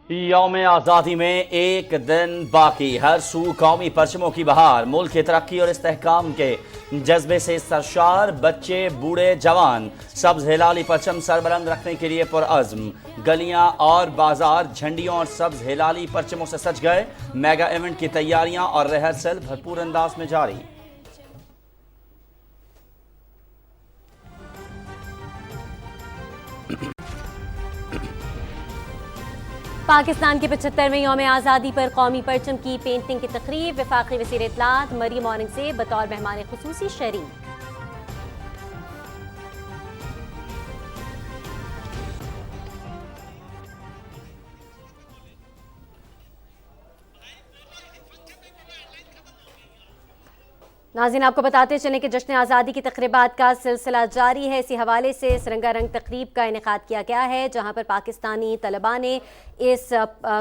یوم آزادی میں ایک دن باقی، ہر سو قومی پرچموں کی بہار، ملک کی ترقی اور استحکام کے جذبے سے سرشار، بچے بوڑھے جوان سبز ہلالی پرچم سربلند رکھنے کے لیے پرعزم، گلیاں اور بازار جھنڈیوں اور سبز ہلالی پرچموں سے سج گئے، میگا ایونٹ کی تیاریاں اور ریہرسل بھرپور انداز میں جاری۔ پاکستان کے 75ویں یوم آزادی پر قومی پرچم کی پینٹنگ کی تقریب، وفاقی وزیر اطلاعات مریم اورنگزیب بطور مہمان خصوصی شریک۔ ناظرین، آپ کو بتاتے چلیں کہ جشن آزادی کی تقریبات کا سلسلہ جاری ہے۔ اسی حوالے سے رنگا رنگ تقریب کا انعقاد کیا گیا ہے، جہاں پر پاکستانی طلباء نے اس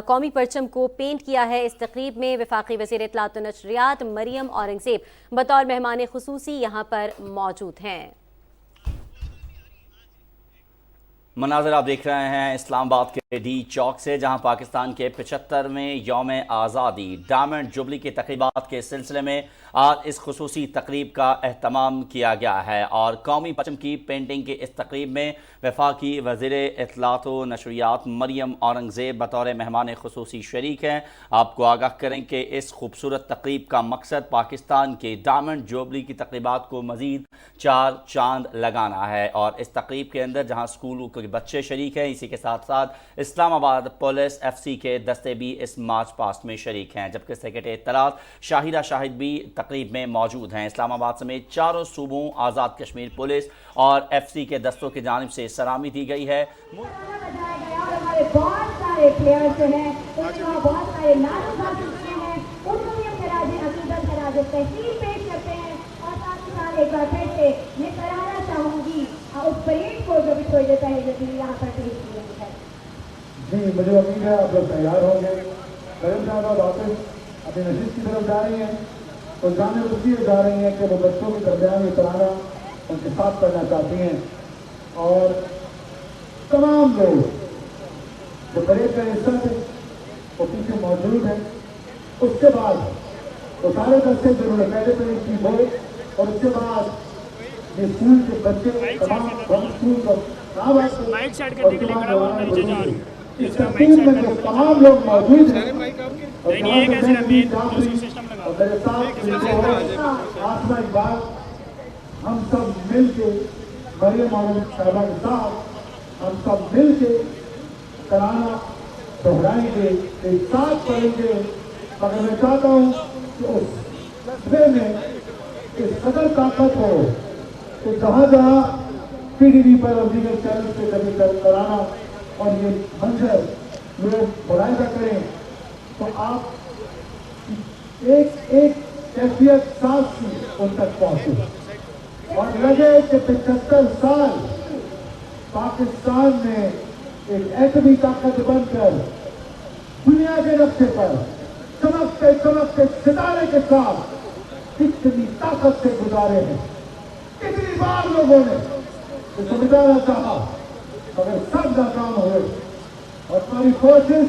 قومی پرچم کو پینٹ کیا ہے۔ اس تقریب میں وفاقی وزیر اطلاعات و نشریات مریم اورنگزیب بطور مہمان خصوصی یہاں پر موجود ہیں۔ مناظر آپ دیکھ رہے ہیں اسلام آباد کے ڈی چوک سے، جہاں پاکستان کے 75ویں یوم آزادی ڈائمنڈ جوبلی کی تقریبات کے سلسلے میں آج اس خصوصی تقریب کا اہتمام کیا گیا ہے، اور قومی پرچم کی پینٹنگ کی اس تقریب میں وفاقی وزیر اطلاعات و نشریات مریم اورنگزیب بطور مہمان خصوصی شریک ہیں۔ آپ کو آگاہ کریں کہ اس خوبصورت تقریب کا مقصد پاکستان کے ڈائمنڈ جوبلی کی تقریبات کو مزید 4 چاند لگانا ہے، اور اس تقریب کے اندر جہاں اسکولوں کے بچے شریک ہیں، اسی کے ساتھ ساتھ اسلام آباد پولیس ایف سی کے دستے بھی اس مارچ پاسٹ میں شریک ہیں، جبکہ سیکرٹری اطلاعات شاہدہ شاہد بھی تقریب میں موجود ہیں۔ اسلام آباد سمیت چاروں صوبوں، آزاد کشمیر پولیس اور ایف سی کے دستوں کی جانب سے سلامی دی گئی ہے۔ ہمارے بہت سارے پلیئر جو ہیں بہت سارے نعرے بازی ہیں، ان کو بھی ہم خراج عقیدت خراج تحسین پیش کرتے ہیں، اور ساتھ ہی ساتھ ایک بار پھر سے یہ کرانا چاہوں گی اس پریڈ کو جو بھی تھوڑی دیر پہلے جو یہاں پر پیش کی ہے۔ جی مجھے امید ہے آپ لوگ تیار ہوں گے۔ کریم صاحب واپس اپنی نشست کی طرف جا رہی ہیں اور جانے اس لیے جا رہی ہیں کہ وہ بچوں کے درمیان یہ ترانہ ان کے ساتھ کرنا چاہتی ہیں، اور تمام لوگ جو پریڈ کا حصہ تھے وہ پیچھے موجود ہیں۔ اس کے بعد وہ سارے دستے جنہوں نے پہلے پریڈ کی وہ، اور اس کے بعد یہ اسکول کے بچے تمام اسکول کو اس ترتیب میں جو تمام لوگ موجود ہیں، اور میرے ساتھ آسمہ اقبال، ہم سب مل کے مریم اورنگزیب صاحبہ کے ساتھ ہم سب مل کے ترانہ دہرائیں گے، ایک ساتھ پڑھیں گے، مگر میں چاہتا ہوں کہ اس جذبے میں اس قدر طاقت ہو کہ جہاں جہاں پی ٹی وی پر اور دیگر چینل پہ کبھی کرانا اور یہ منظر لوگ ملاحظہ کریں تو آپ ایک ایک کیفیت سانس کی ان تک پہنچے، اور لگے کہ 75 سال پاکستان نے ایک ایٹمی طاقت بن کر دنیا کے نقشے پر چمکتے چمکتے ستارے کے ساتھ کتنی طاقت سے گزارے ہیں۔ کتنی بار لوگوں نے سمجھانا چاہا مگر سب ناکام ہوئے، اور ہماری فورسز،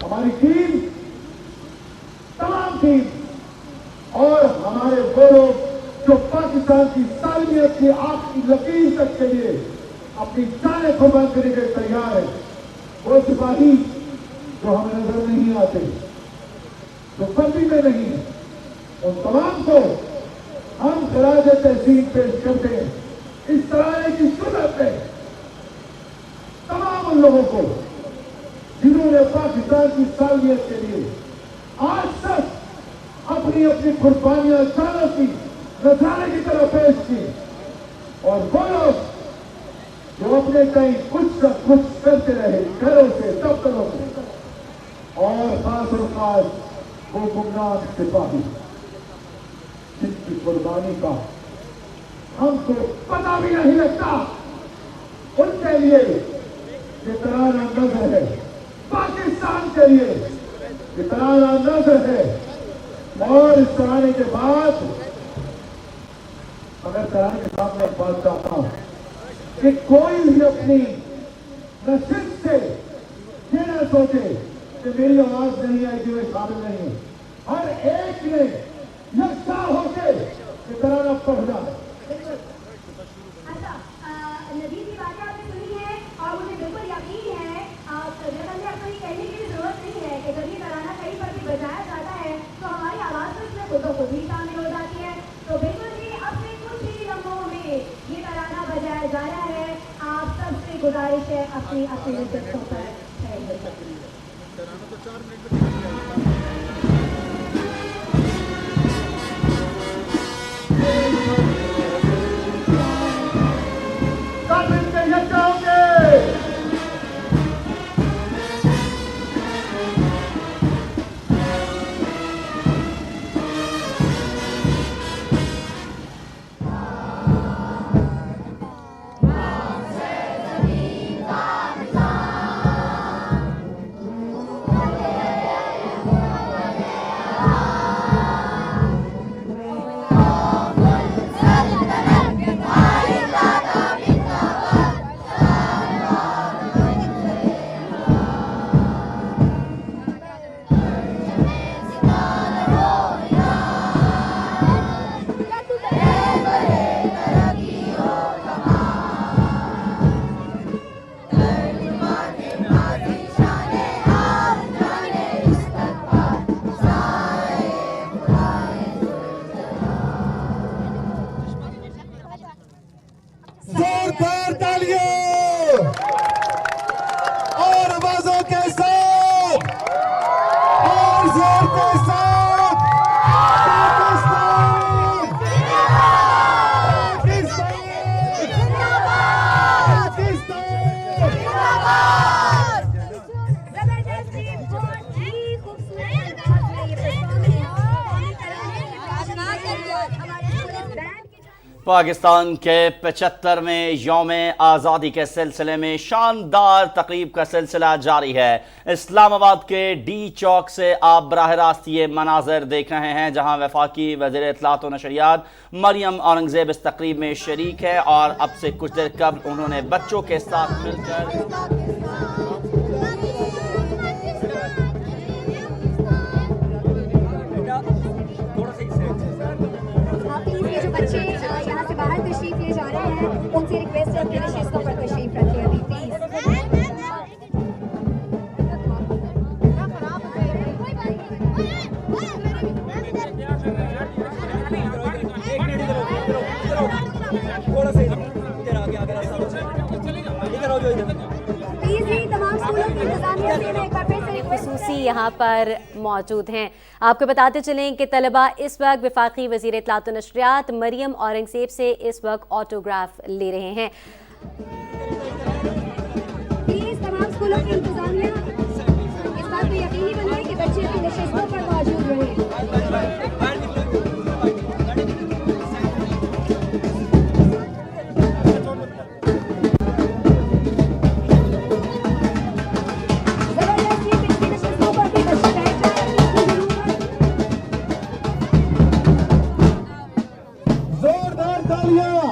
ہماری ٹیم، تمام ٹیم اور ہمارے وہ لوگ جو پاکستان کی سالمیت کی آخری لکیر تک کے لیے اپنی جانیں قربان کرنے کے تیار ہیں، وہ سپاہی جو ہمیں نظر نہیں آتے، جو بندی میں نہیں ہے، ان تمام کو ہم خراج تحسین پیش کرتے ہیں۔ اس طرح کی صورت میں تمام ان لوگوں کو جنہوں نے پاکستان کی سالمیت کے لیے آج تک اپنی اپنی قربانیاں جانوں کی نذرانے کی طرح پیش کی، اور وہ لوگ جو اپنے کہیں کچھ نہ کچھ کرتے رہے، گھروں سے، دفتروں سے، اور خاص اور خاص وہ گمنام سپاہی جن کی قربانی کا ہم کو پتہ بھی نہیں لگتا، ان کے لیے یہ ترانہ نظر ہے، پاکستان کے لیے یہ ترانہ نظر ہے۔ اور اس ترانے کے بعد اگر ترانے کے سامنے ایک بات چاہتا ہوں کہ کوئی بھی اپنی نشست سے ये ना सोचे कि मेरी आवाज नहीं आई कि मैं शामिल नहीं हूँ। हर एक ने यकसा होके कि तराना पढ़ जाए। अच्छा, नदीम की बातें आपने सुनी है और मुझे बिल्कुल यकीन है आपको ये कहने की जरूरत नहीं है कि जब ये तराना कहीं पर भी बजाया जाता है तो हमारी आवाज़ तो इसमें खुद को भी शामिल हो जाती है। तो बिल्कुल जी अपने कुछ ही लम्हों में ये तराना बजाया जा रहा है। आप सबसे गुजारिश है अपनी अपनी जगहों पर सब मिलकर यकसा होके जोरदार तालियों और आवाजों के साथ और जोर के साथ पाकिस्तान पाकिस्तान के 75वें यौम आज़ादी के सिलसिले में शानदार तकरीब का सिलसिला जारी है। इस्लामाबाद के डी चौक से आप बराह रास्त ये मनाजर देख रहे हैं जहां वफाकी वज़ीर इत्तलात व नशरियात मरियम औरंगज़ेब इस तकरीब में शरीक है और अब से कुछ देर कबल उन्होंने बच्चों के साथ मिलकर जो बच्चे यहाँ से बाहर तशरीफ ले जा रहे हैं उनसे रिक्वेस्ट है कि नशिस्तों पर तशरीफ रखें अभी प्लीज। खसूसी यहाँ पर मौजूद हैं। आपको बताते चलें कि तलबा इस वक्त वफाकी वज़ीर इत्तलात व नशरियात मरियम औरंगज़ेब से इस वक्त ऑटोग्राफ ले रहे हैं। प्लीज तमाम स्कूलों की इंतजामिया इस बात को यकीनी बनाए कि बच्चे अपनी नशिस्तों पर मौजूद रहें। जोरदार तालियां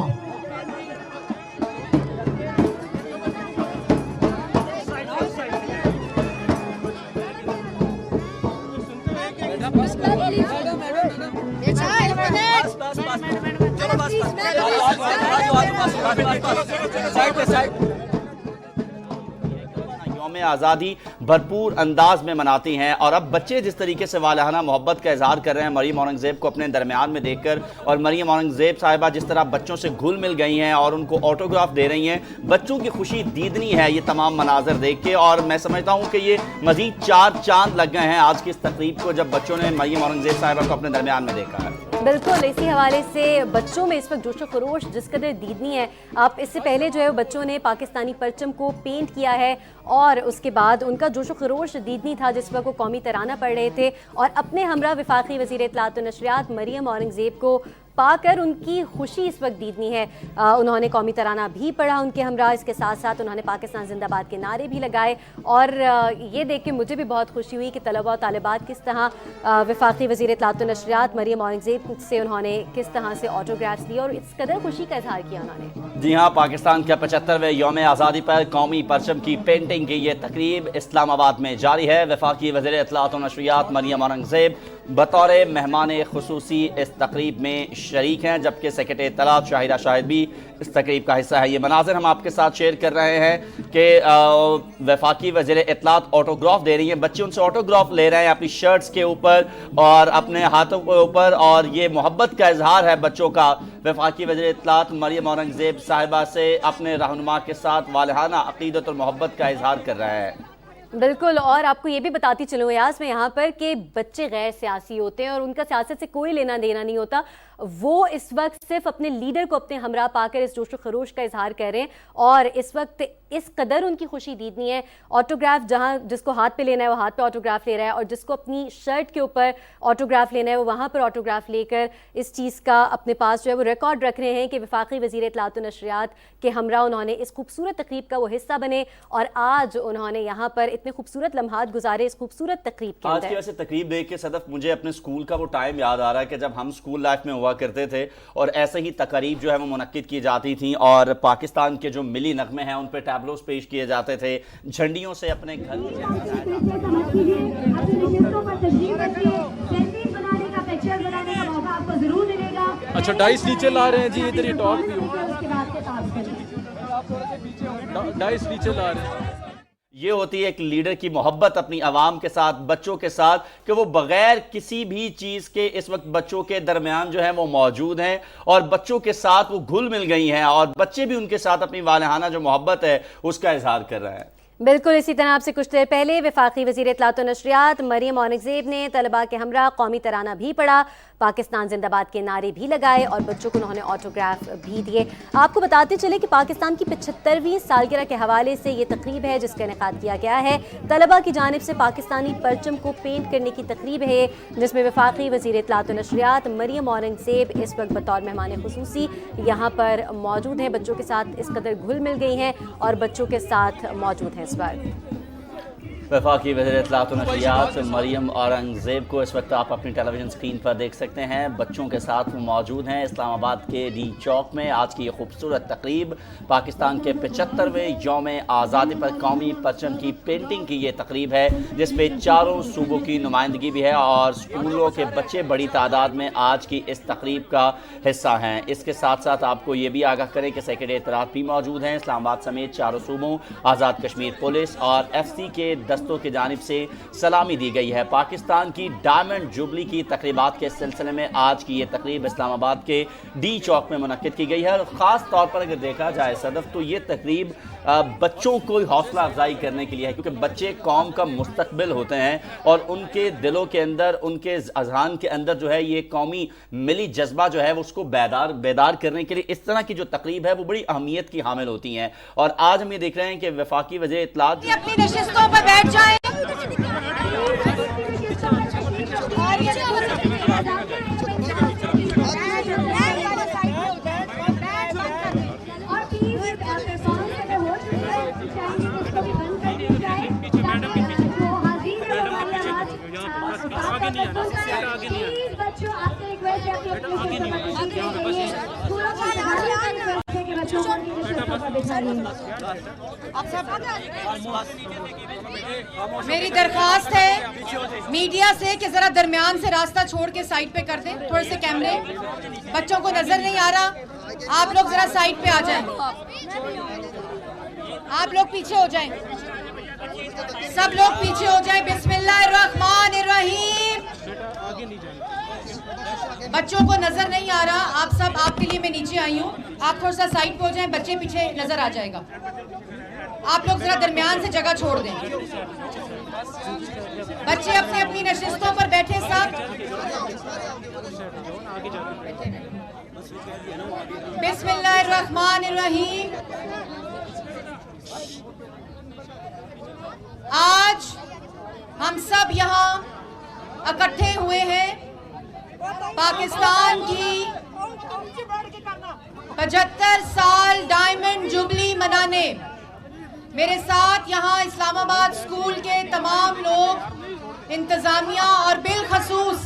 यौम आज़ादी भरपूर अंदाज में मनाती हैं और अब बच्चे जिस तरीके से वालहाना मोहब्बत का इजहार कर रहे हैं मरियम औरंगज़ेब को अपने दरमियान में देखकर, और मरियम औरंगज़ेब साहिबा जिस तरह बच्चों से घुल मिल गई हैं और उनको ऑटोग्राफ दे रही हैं, बच्चों की खुशी दीदनी है ये तमाम मनाजर देख के। और मैं समझता हूँ कि ये मज़ीद 4 चांद लग गए हैं आज की इस तकरीब को जब बच्चों ने मरियम औरंगज़ेब साहिबा को अपने दरमियान में देखा है। बिल्कुल, इसी हवाले से बच्चों में इस वक्त जोश खरोश जिस कदर दीदनी है। आप इससे पहले जो है बच्चों ने पाकिस्तानी परचम को पेंट किया है और उसके बाद उनका जोश खरोश दीदनी था जिस वक्त वो कौमी तराना पढ़ रहे थे और अपने हमरा वफाकी वज़ीर इत्तलात व नशरियात मरियम औरंगज़ेब को پا کر ان کی خوشی اس وقت دیدنی ہے۔ انہوں نے قومی ترانہ بھی پڑھا ان کے ہمراہ، اس کے ساتھ ساتھ انہوں نے پاکستان زندہ باد کے نعرے بھی لگائے، اور یہ دیکھ کے مجھے بھی بہت خوشی ہوئی کہ طلبہ و طالبات کس طرح وفاقی وزیر اطلاعات و نشریات مریم اورنگزیب سے انہوں نے کس طرح سے آٹوگرافس لیے اور اس قدر خوشی کا اظہار کیا انہوں نے۔ جی ہاں، پاکستان کے 75ویں یوم آزادی پر قومی پرچم کی پینٹنگ کی یہ تقریب اسلام آباد میں جاری ہے۔ وفاقی وزیر اطلاعات و نشریات مریم اورنگزیب بطور مہمان خصوصی اس تقریب میں شریک ہیں، جبکہ سیکرٹری اطلاعات شاہدہ شاہد بھی اس تقریب کا حصہ ہے۔ یہ مناظر ہم آپ کے ساتھ شیئر کر رہے ہیں کہ وفاقی وزیر اطلاعات آٹوگراف دے رہی ہیں، بچے ان سے آٹوگراف لے رہے ہیں اپنی شرٹس کے اوپر اور اپنے ہاتھوں کے اوپر، اور یہ محبت کا اظہار ہے بچوں کا۔ وفاقی وزیر اطلاعات مریم اورنگزیب صاحبہ سے اپنے رہنما کے ساتھ والہانہ عقیدت اور محبت کا اظہار کر رہا ہے۔ بالکل، اور آپ کو یہ بھی بتاتی چلوں ایاز میں یہاں پر کہ بچے غیر سیاسی ہوتے ہیں اور ان کا سیاست سے کوئی لینا دینا نہیں ہوتا، وہ اس وقت صرف اپنے لیڈر کو اپنے ہمراہ پا کر اس جوش و خروش کا اظہار کر رہے ہیں، اور اس وقت اس قدر ان کی خوشی دیدنی ہے۔ آٹوگراف جہاں جس کو ہاتھ پہ لینا ہے وہ ہاتھ پہ آٹوگراف لے رہا ہے، اور جس کو اپنی شرٹ کے اوپر آٹوگراف لینا ہے وہ وہاں پر آٹوگراف لے کر اس چیز کا اپنے پاس جو ہے وہ ریکارڈ رکھ رہے ہیں کہ وفاقی وزیر اطلاعات و نشریات کے ہمراہ انہوں نے اس خوبصورت تقریب کا وہ حصہ بنے، اور آج انہوں نے یہاں پر اتنے خوبصورت لمحات گزارے اس خوبصورت تقریب کے آج اندر۔ کی ویسے تقریب دیکھ کے صدف مجھے اپنے سکول کا وہ ٹائم یاد آ رہا ہے کہ جب ہم سکول لائف میں ہوا کرتے تھے اور ایسے ہی تقریب جو ہے وہ منعقد کی جاتی تھیں، اور پاکستان کے جو ملی نغمے ہیں ان پہ ٹیبلوز پیش کیے جاتے تھے، جھنڈیوں سے اپنے گھر اچھا ڈائس نیچے لا رہے ہیں جی، ادھر یہ ٹاک بھی ہوگا، ڈائس نیچے لا رہے ہیں۔ یہ ہوتی ہے ایک لیڈر کی محبت اپنی عوام کے ساتھ، بچوں کے ساتھ، کہ وہ بغیر کسی بھی چیز کے اس وقت بچوں کے درمیان جو ہے وہ موجود ہیں اور بچوں کے ساتھ وہ گھل مل گئی ہیں، اور بچے بھی ان کے ساتھ اپنی والہانہ جو محبت ہے اس کا اظہار کر رہے ہیں۔ بالکل اسی طرح آپ سے کچھ دیر پہلے وفاقی وزیر اطلاعات و نشریات مریم اورنگزیب نے طلباء کے ہمراہ قومی ترانہ بھی پڑھا، پاکستان زندہ باد کے نعرے بھی لگائے اور بچوں کو انہوں نے آٹوگراف بھی دیے۔ آپ کو بتاتے چلے کہ پاکستان کی 75ویں سالگرہ کے حوالے سے یہ تقریب ہے جس کا انعقاد کیا گیا ہے۔ طلباء کی جانب سے پاکستانی پرچم کو پینٹ کرنے کی تقریب ہے جس میں وفاقی وزیر اطلاعات و نشریات مریم اورنگزیب اس وقت بطور مہمان خصوصی یہاں پر موجود ہیں، بچوں کے ساتھ اس قدر گھل مل گئی ہیں اور بچوں کے ساتھ موجود ہیں اس وقت۔ وفاقی وزیر اطلاعات و نشریات مریم اورنگزیب کو اس وقت آپ اپنی ٹیلی ویژن اسکرین پر دیکھ سکتے ہیں، بچوں کے ساتھ وہ موجود ہیں اسلام آباد کے ڈی چوک میں۔ آج کی یہ خوبصورت تقریب پاکستان کے 75ویں یوم آزادی پر قومی پرچم کی پینٹنگ کی یہ تقریب ہے جس میں چاروں صوبوں کی نمائندگی بھی ہے اور اسکولوں کے بچے بڑی تعداد میں آج کی اس تقریب کا حصہ ہیں۔ اس کے ساتھ ساتھ آپ کو یہ بھی آگاہ کریں کہ سیکرٹری اطلاعات بھی موجود ہیں، اسلام آباد سمیت چاروں صوبوں، آزاد کشمیر پولیس اور ایف سی کے دستوں کی جانب سے سلامی دی گئی ہے۔ پاکستان کی ڈائمنڈ جوبلی کی تقریبات کے سلسلے میں آج کی یہ تقریب اسلام آباد کے ڈی چوک میں منعقد کی گئی ہے، اور خاص طور پر اگر دیکھا جائے صدف تو یہ تقریب بچوں کو حوصلہ افزائی کرنے کے لیے ہے، کیونکہ بچے قوم کا مستقبل ہوتے ہیں اور ان کے دلوں کے اندر، ان کے اذہان کے اندر جو ہے یہ قومی ملی جذبہ جو ہے اس کو بیدار کرنے کے لیے اس طرح کی جو تقریب ہے وہ بڑی اہمیت کی حامل ہوتی ہیں۔ اور آج ہم یہ دیکھ رہے ہیں کہ وفاقی وزیر اطلاعات اپنی نشستوں پر بیٹھ جائیں میری درخواست ہے میڈیا سے کہ ذرا درمیان سے راستہ چھوڑ کے سائڈ پہ کر دیں، تھوڑے سے کیمرے بچوں کو نظر نہیں آ رہا، آپ لوگ ذرا سائڈ پہ آ جائیں، آپ لوگ پیچھے ہو جائیں، سب لوگ پیچھے ہو جائیں۔ بسم اللہ الرحمن الرحیم۔ بچوں کو نظر نہیں آ رہا، آپ سب، آپ کے لیے میں نیچے آئی ہوں، آپ تھوڑا سا سائڈ پہ ہو جائیں، بچے پیچھے نظر آ جائے گا، آپ لوگ ذرا درمیان سے جگہ چھوڑ دیں، بچے اپنے اپنی نشستوں پر بیٹھے سب۔ بسم اللہ الرحمن الرحیم۔ آج ہم سب یہاں اکٹھے ہوئے ہیں پاکستان کی 75 साल डायमंड जुबली मनाने मेरे साथ यहाँ इस्लामाबाद स्कूल के तमाम लोग, इंतजामिया और बिलखसूस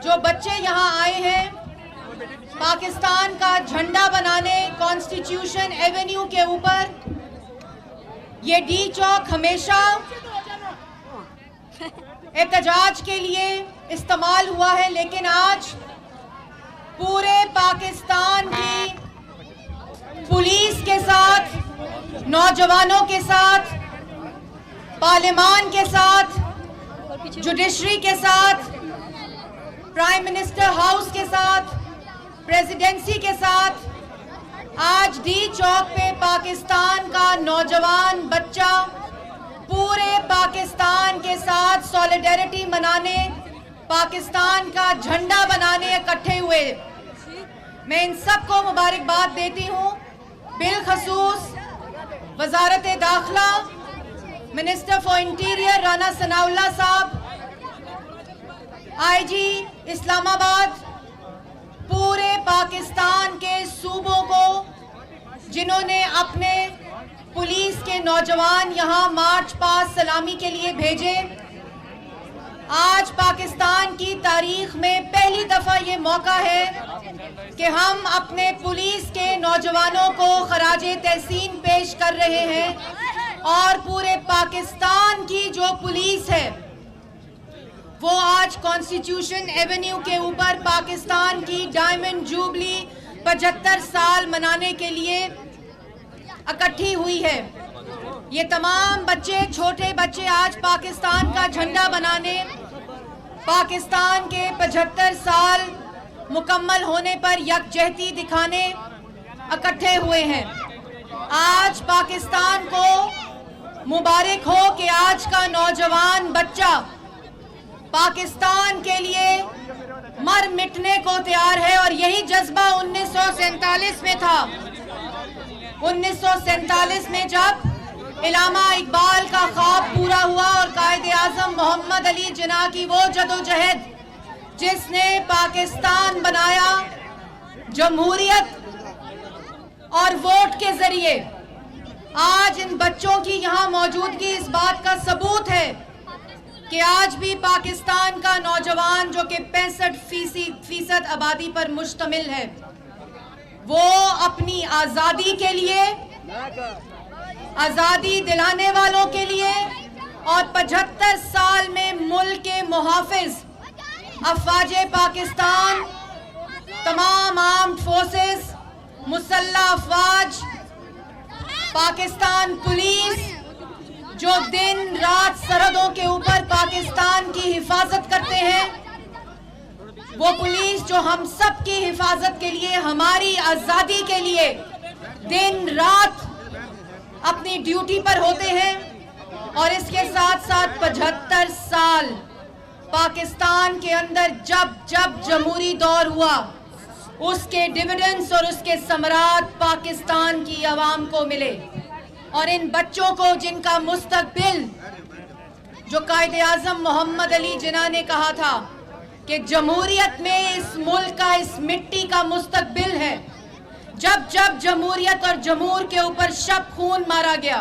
जो बच्चे यहाँ आए हैं पाकिस्तान का झंडा बनाने कॉन्स्टिट्यूशन एवेन्यू के ऊपर। ये डी चौक हमेशा एहतजाज के लिए इस्तेमाल हुआ है, लेकिन आज पूरे पाकिस्तान की पुलिस के साथ, नौजवानों के साथ, पार्लियामान के साथ, जुडिशरी के साथ, प्राइम मिनिस्टर हाउस के साथ, प्रेसिडेंसी के साथ आज डी चौक पे पाकिस्तान का नौजवान बच्चा पूरे पाकिस्तान के साथ सॉलिडेरिटी मनाने, पाकिस्तान का झंडा बनाने इकट्ठे हुए। मैं इन सबको मुबारकबाद देती हूँ, बिलखसूस वजारत दाखिला, minister for interior Rana Sanaullah साहब, आईजी इस्लामाबाद, पूरे पाकिस्तान के सूबों को जिन्होंने अपने पुलिस के नौजवान यहाँ मार्च पास्ट सलामी के लिए भेजे। आज पाकिस्तान की तारीख में पहली दफा ये मौका है कि हम अपने पुलिस के नौजवानों को खराजे तहसीन पेश कर रहे हैं और पूरे पाकिस्तान की जो पुलिस है वो आज कॉन्स्टिट्यूशन एवेन्यू के ऊपर पाकिस्तान की डायमंड जुबली 75 साल मनाने के लिए इकट्ठी हुई है। ये तमाम बच्चे, छोटे बच्चे आज पाकिस्तान का झंडा बनाने, पाकिस्तान के 75 साल मुकम्मल होने पर यकजहती दिखाने इकट्ठे हुए हैं। आज पाकिस्तान को मुबारक हो कि आज का नौजवान बच्चा पाकिस्तान के लिए मर मिटने को तैयार है और यही जज्बा 1947 में था। 1947 में जब इलामा इकबाल का ख्वाब पूरा हुआ और कायदे आज़म मोहम्मद अली जिन्ना की वो जदोजहद जिसने पाकिस्तान बनाया जमहूरियत और वोट के जरिए, आज इन बच्चों की यहाँ मौजूदगी इस बात का सबूत है कि आज भी पाकिस्तान का नौजवान जो कि 65% आबादी पर मुश्तमिल है, वो अपनी आज़ादी के लिए, आज़ादी दिलाने वालों के लिए और 75 साल में मुल्क के मुहाफिज अफवाज पाकिस्तान, तमाम आर्म्ड फोर्सेस, मुसल्लह अफवाज, पाकिस्तान पुलिस जो दिन रात सरहदों के ऊपर पाकिस्तान की हिफाजत करते हैं, वो पुलिस जो हम सब की हिफाजत के लिए, हमारी आज़ादी के लिए दिन रात अपनी ड्यूटी पर होते हैं। और इसके साथ साथ 75 साल पाकिस्तान के अंदर जब जब जमहूरी दौर हुआ, उसके डिविडेंड्स और उसके समरात पाकिस्तान की आवाम को मिले। और इन बच्चों को जिनका मुस्तकबिल, जो कायदे आज़म मोहम्मद अली जिन्ना ने कहा था कि जमहूरियत में इस मुल्क का, इस मिट्टी का मुस्तकबिल है, जब जब जमहूरियत और जमहूर के ऊपर शब खून मारा गया,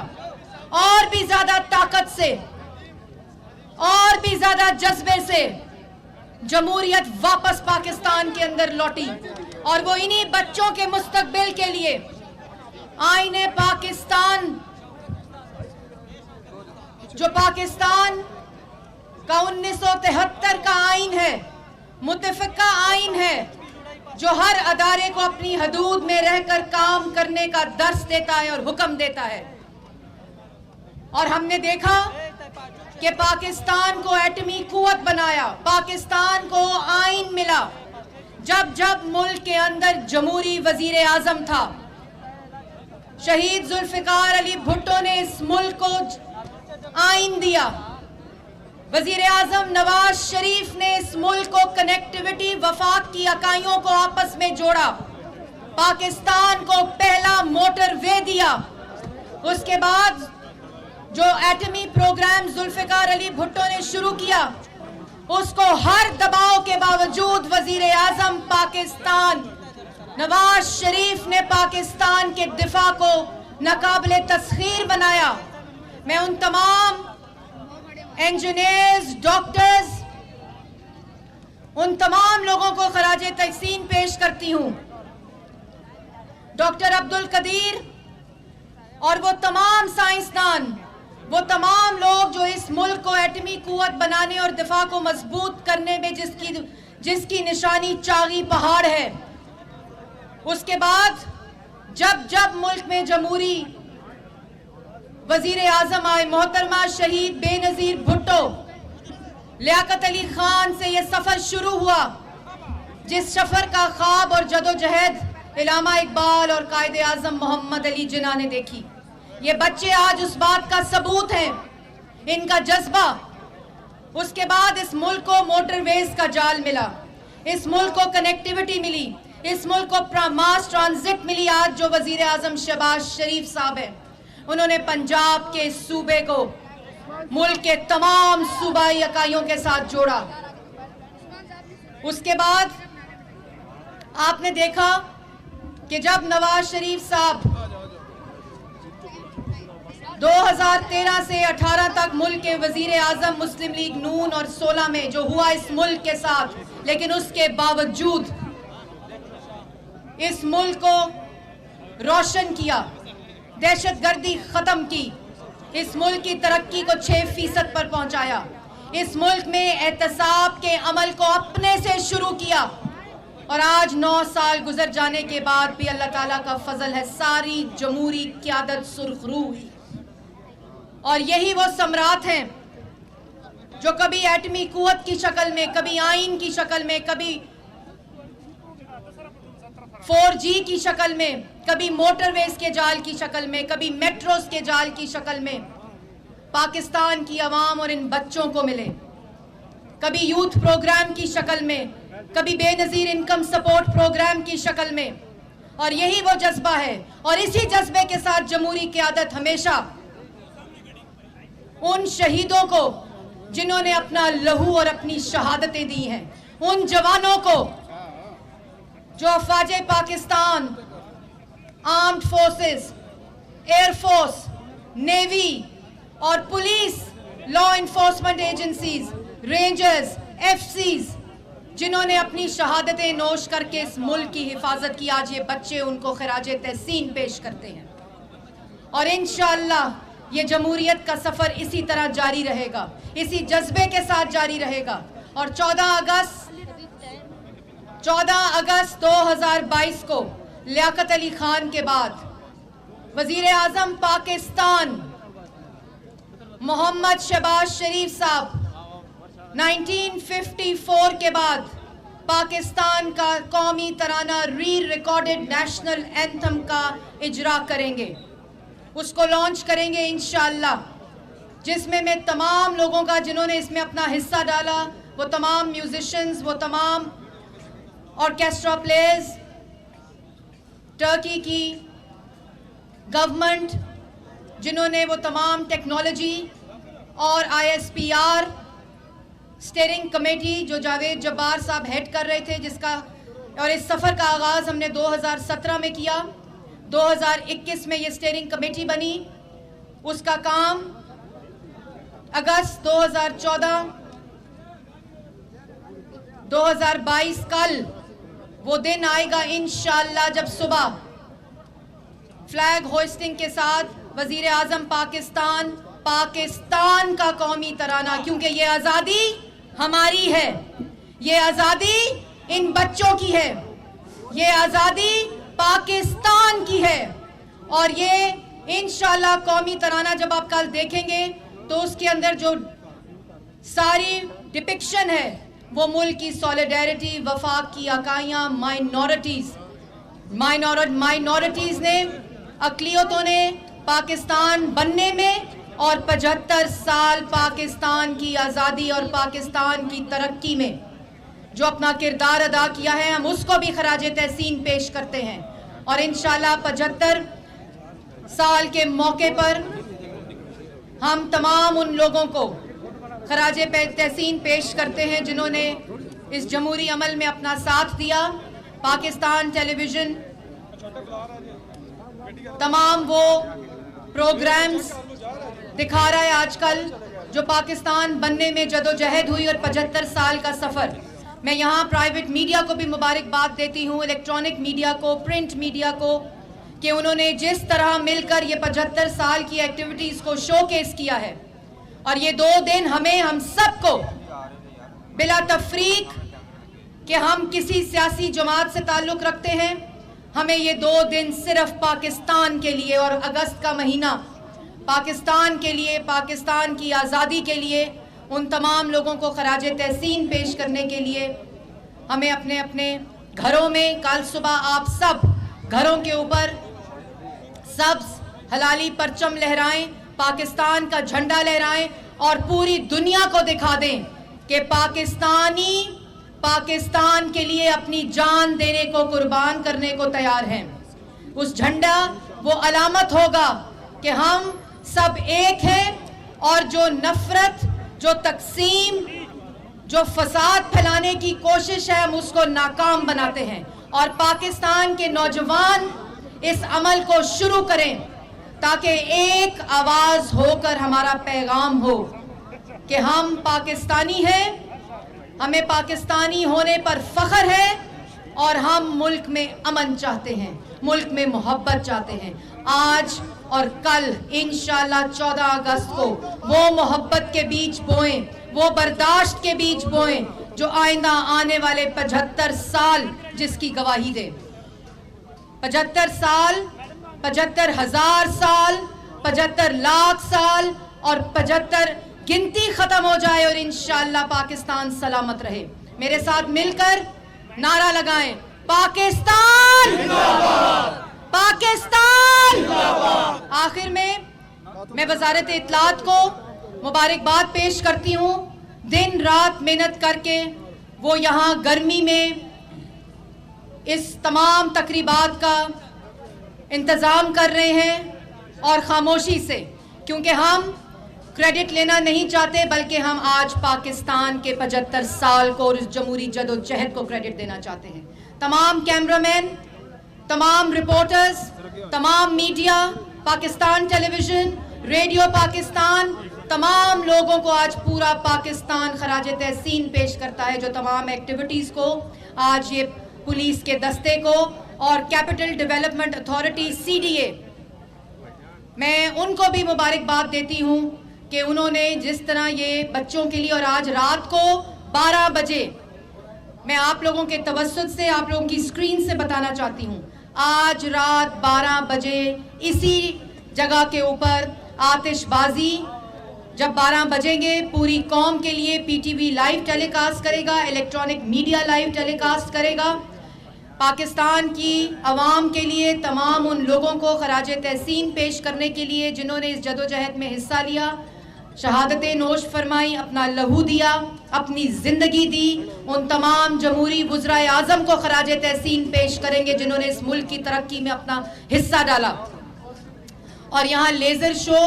और भी ज्यादा ताकत से और भी ज्यादा जज्बे से जमहूरियत वापस पाकिस्तान के अंदर लौटी। और वो इन्हीं बच्चों के मुस्तकबिल के लिए आईने पाकिस्तान, जो पाकिस्तान का 1973 का आइन है, मुत्तफ़िक़ा आइन है, जो हर अदारे को अपनी हदूद में रहकर काम करने का दर्स देता है और हुक्म देता है। और हमने देखा कि पाकिस्तान को एटमी कुव्वत बनाया, पाकिस्तान को आइन मिला जब जब मुल्क के अंदर जमहूरी वजीर आजम था। शहीद जुल्फ़िकार अली भुट्टो ने इस मुल्क को आइन दिया। वजीर आजम नवाज शरीफ ने इस मुल्क को कनेक्टिविटी, वफाक की इकाइयों को आपस में जोड़ा, पाकिस्तान को पहला मोटर वे दिया। उसके बाद जो एटमी प्रोग्राम जुल्फ़िकार अली भुट्टो ने शुरू किया, उसको हर दबाव के बावजूद वजीर आजम पाकिस्तान नवाज शरीफ ने पाकिस्तान के दिफा को नाकाबिले तस्खीर बनाया। मैं उन तमाम इंजीनियर्स, डॉक्टर्स, उन तमाम लोगों को खराजे तहसीन पेश करती हूं। डॉक्टर अब्दुल कदीर और वो तमाम साइंसदान, वो तमाम लोग जो इस मुल्क को एटमी कुव्वत बनाने और दिफा को मजबूत करने में जिसकी निशानी चागी पहाड़ है। उसके बाद जब मुल्क में जमहूरी वजीर आजम आए, मोहतरमा शहीद बेनजीर भुट्टो, लियाकत अली खान से ये सफर शुरू हुआ, जिस सफर का ख्वाब और जदोजहद इलामा इकबाल और कायदे आजम मोहम्मद अली जिन्ना ने देखी। ये बच्चे आज उस बात का सबूत हैं, इनका जज्बा। उसके बाद इस मुल्क को मोटरवेज का जाल मिला, इस मुल्क को कनेक्टिविटी मिली, इस मुल्क को मास ट्रांजिट मिली। आज जो वजीर आजम शहबाज शरीफ साहब हैं, उन्होंने पंजाब के सूबे को मुल्क के तमाम सूबाई इकाइयों के साथ जोड़ा। उसके बाद आपने देखा कि जब नवाज शरीफ साहब 2013 से 18 तक मुल्क के वजीर आजम मुस्लिम लीग नून और 16 में जो हुआ इस मुल्क के साथ, लेकिन उसके बावजूद इस मुल्क को रोशन किया, दहशतगर्दी खत्म की, इस मुल्क की तरक्की को 6% पर पहुंचाया, इस मुल्क में एहतसाब के अमल को अपने से शुरू किया। और आज 9 साल गुजर जाने के बाद भी अल्लाह ताला का फजल है, सारी जमहूरी क़यादत सुरखरू हुई। और यही वो सम्राट हैं जो कभी एटमी कुव्वत की शक्ल में, कभी आइन की शक्ल में, कभी 4G की शक्ल में, कभी मोटरवेज के जाल की शक्ल में, कभी मेट्रोस के जाल की शक्ल में पाकिस्तान की आवाम और इन बच्चों को मिले, कभी यूथ प्रोग्राम की शक्ल में, कभी बेनजीर इनकम सपोर्ट प्रोग्राम की शक्ल में। और यही वो जज्बा है, और इसी जज्बे के साथ जमहूरी क़यादत हमेशा उन शहीदों को जिन्होंने अपना लहू और अपनी शहादतें दी हैं, उन जवानों को जो अफवाजे Pakistan, armed forces, air force, navy और police, law enforcement agencies, rangers, FCs, जिन्होंने अपनी शहादतें नोश करके इस मुल्क की हिफाजत की, आज ये बच्चे उनको खराजे तहसीन पेश करते हैं। और इंशाअल्लाह ये जमहूरियत का सफर इसी तरह जारी रहेगा, इसी जज्बे के साथ जारी रहेगा। और 14 अगस्त 2022 को लियाकत अली खान के बाद वजीर आजम पाकिस्तान मोहम्मद शहबाज शरीफ साहब 1954 के बाद पाकिस्तान का कौमी तराना री रिकॉर्डेड नेशनल एंथम का इजरा करेंगे, उसको लॉन्च करेंगे इंशाअल्लाह, जिसमें मैं तमाम लोगों का जिन्होंने इसमें अपना हिस्सा डाला, वो तमाम म्यूजिशियंस, वो तमाम ऑर्केस्ट्रा प्लेयर्स, टर्की की गवर्नमेंट जिन्होंने वो तमाम टेक्नोलॉजी और ISPR स्टीयरिंग कमेटी जो जावेद जब्बार साहब हेड कर रहे थे, जिसका और इस सफ़र का आगाज़ हमने 2017 में किया। 2021 में ये स्टीयरिंग कमेटी बनी, उसका काम अगस्त 2022 कल वो दिन आएगा इंशाअल्लाह जब सुबह फ्लैग होइस्टिंग के साथ वजीर आजम पाकिस्तान का कौमी तराना, क्योंकि ये आज़ादी हमारी है, ये आज़ादी इन बच्चों की है, ये आज़ादी पाकिस्तान की है। और ये इंशाअल्लाह कौमी तराना जब आप कल देखेंगे तो उसके अंदर जो सारी डिपिक्शन है वो मुल्क की सॉलिडेरिटी, वफाक की अकाइयाँ, माइनॉरिटीज़ ने, अक़लियतों ने पाकिस्तान बनने में और 75 साल पाकिस्तान की आज़ादी और पाकिस्तान की तरक्की में जो अपना किरदार अदा किया है, हम उसको भी खराजे तहसीन पेश करते हैं। और इंशाअल्लाह 75 साल के मौके पर हम तमाम उन लोगों को खराजे तहसीन पेश करते हैं जिन्होंने इस जमहूरी अमल में अपना साथ दिया, पाकिस्तान टेलीविजन तमाम वो प्रोग्राम्स दिखा रहा है आजकल जो पाकिस्तान बनने में जदोजहद हुई और 75 साल का सफ़र। मैं यहाँ प्राइवेट मीडिया को भी मुबारकबाद देती हूँ, इलेक्ट्रॉनिक मीडिया को, प्रिंट मीडिया को, कि उन्होंने जिस तरह मिलकर ये 75 साल की एक्टिविटीज़ को शोकेस किया है। और ये 2 दिन हम सबको बिला तफरीक कि हम किसी सियासी जमात से ताल्लुक़ रखते हैं, हमें ये 2 दिन सिर्फ पाकिस्तान के लिए और अगस्त का महीना पाकिस्तान के लिए, पाकिस्तान की आज़ादी के लिए, उन तमाम लोगों को खराज तहसीन पेश करने के लिए हमें अपने अपने घरों में कल सुबह आप सब घरों के ऊपर सब्ज हलाली परचम लहराएं, पाकिस्तान का झंडा लहराएं और पूरी दुनिया को दिखा दें कि पाकिस्तान के लिए अपनी जान देने को, कुर्बान करने को तैयार हैं। उस झंडा वो अलामत होगा कि हम सब एक हैं और जो नफरत, जो तकसीम, जो फसाद फैलाने की कोशिश है हम उसको नाकाम बनाते हैं। और पाकिस्तान के नौजवान इस अमल को शुरू करें ताकि एक आवाज़ होकर हमारा पैगाम हो कि हम पाकिस्तानी हैं, हमें पाकिस्तानी होने पर फख्र है और हम मुल्क में अमन चाहते हैं, मुल्क में मोहब्बत चाहते हैं। आज और कल इंशाअल्लाह 14 अगस्त को वो मोहब्बत के बीज बोएं, वो बर्दाश्त के बीज बोएं जो आइंदा आने वाले 75 साल जिसकी गवाही दे। 75 साल, 75,000 साल, 75 लाख साल और 75 गिनती खत्म हो जाए और इंशाअल्लाह पाकिस्तान सलामत रहे। मेरे साथ मिलकर नारा लगाएं, पाकिस्तान जिंदाबाद, पाकिस्तान जिंदाबाद। आखिर में मैं वजारत इत्तलात को मुबारकबाद पेश करती हूँ। दिन रात मेहनत करके वो यहाँ गर्मी में इस तमाम तकरीबात का इंतज़ाम कर रहे हैं और ख़ामोशी से, क्योंकि हम क्रेडिट लेना नहीं चाहते बल्कि हम आज पाकिस्तान के 75 साल को और इस जमहूरी जदोजहद को क्रेडिट देना चाहते हैं। तमाम कैमरामैन, तमाम रिपोर्टर्स, तमाम media, Pakistan television, radio Pakistan, तमाम लोगों को आज पूरा पाकिस्तान खराज तहसीन पेश करता है जो तमाम एक्टिविटीज़ को आज ये पुलिस के दस्ते को और कैपिटल डेवलपमेंट अथॉरिटी CDA, मैं उनको भी मुबारकबाद देती हूँ कि उन्होंने जिस तरह ये बच्चों के लिए और आज रात को 12 बजे मैं आप लोगों के तवज्जुह से, आप लोगों की स्क्रीन से बताना चाहती हूँ, आज रात 12 बजे इसी जगह के ऊपर आतिशबाजी जब 12 बजेंगे पूरी कौम के लिए PTV लाइव टेलीकास्ट करेगा, इलेक्ट्रॉनिक मीडिया लाइव टेलीकास्ट करेगा। पाकिस्तान की आवाम के लिए, तमाम उन लोगों को खराज तहसीन पेश करने के लिए जिन्होंने इस जदोजहद में हिस्सा लिया, शहादतें नोश फरमाई, अपना लहू दिया, अपनी ज़िंदगी दी, उन तमाम जमहूरी वज़राए आज़म को खराज तहसीन पेश करेंगे जिन्होंने इस मुल्क की तरक्की में अपना हिस्सा डाला। और यहाँ लेज़र शो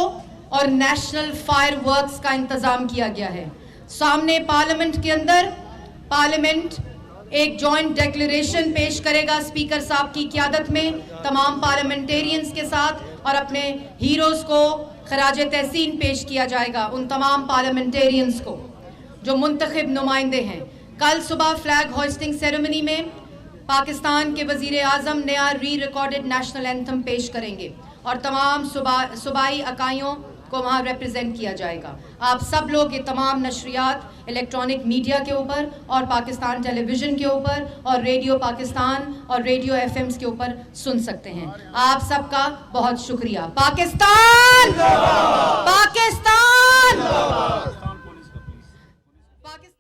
और नेशनल फायर वर्क्स का इंतज़ाम किया गया है। सामने पार्लियामेंट के अंदर पार्लियामेंट एक जॉइंट डिक्लेरेशन पेश करेगा स्पीकर साहब की क़यादत में तमाम पार्लियामेंटेरियंस के साथ, और अपने हीरोज़ को खराज तहसीन पेश किया जाएगा, उन तमाम पार्लियामेंटेरियंस को जो मुंतखब नुमाइंदे हैं। कल सुबह फ्लैग होइस्टिंग सेरेमनी में पाकिस्तान के वज़ीर आज़म नया री रिकॉर्डेड नेशनल एंथम पेश करेंगे और तमाम सूबाई इकाइयों को वहाँ रिप्रेजेंट किया जाएगा। आप सब लोग ये तमाम नशरियात इलेक्ट्रॉनिक मीडिया के ऊपर और पाकिस्तान टेलीविज़न के ऊपर और रेडियो पाकिस्तान और रेडियो FMs के ऊपर सुन सकते हैं। आप सबका बहुत शुक्रिया। पाकिस्तान पाकिस्तान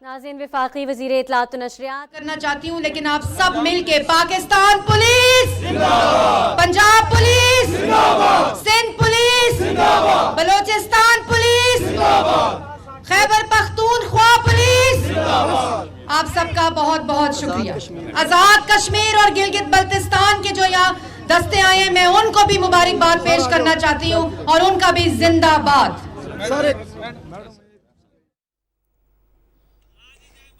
नाज़रीन, वफाकी वज़ीर इत्तलात व नशरियात करना चाहती हूँ, लेकिन आप सब मिलके पाकिस्तान पुलिस जिंदाबाद, पंजाब पुलिस जिंदाबाद, सिंध पुलिस जिंदाबाद, बलोचिस्तान पुलिस जिंदाबाद, खैबर पख्तूनख्वा पुलिस जिंदाबाद, आप सबका बहुत बहुत शुक्रिया। आज़ाद कश्मीर और गिलगित बल्तिस्तान के जो यहाँ दस्ते आए हैं, मैं उनको भी मुबारकबाद पेश करना चाहती हूँ और उनका भी जिंदाबाद।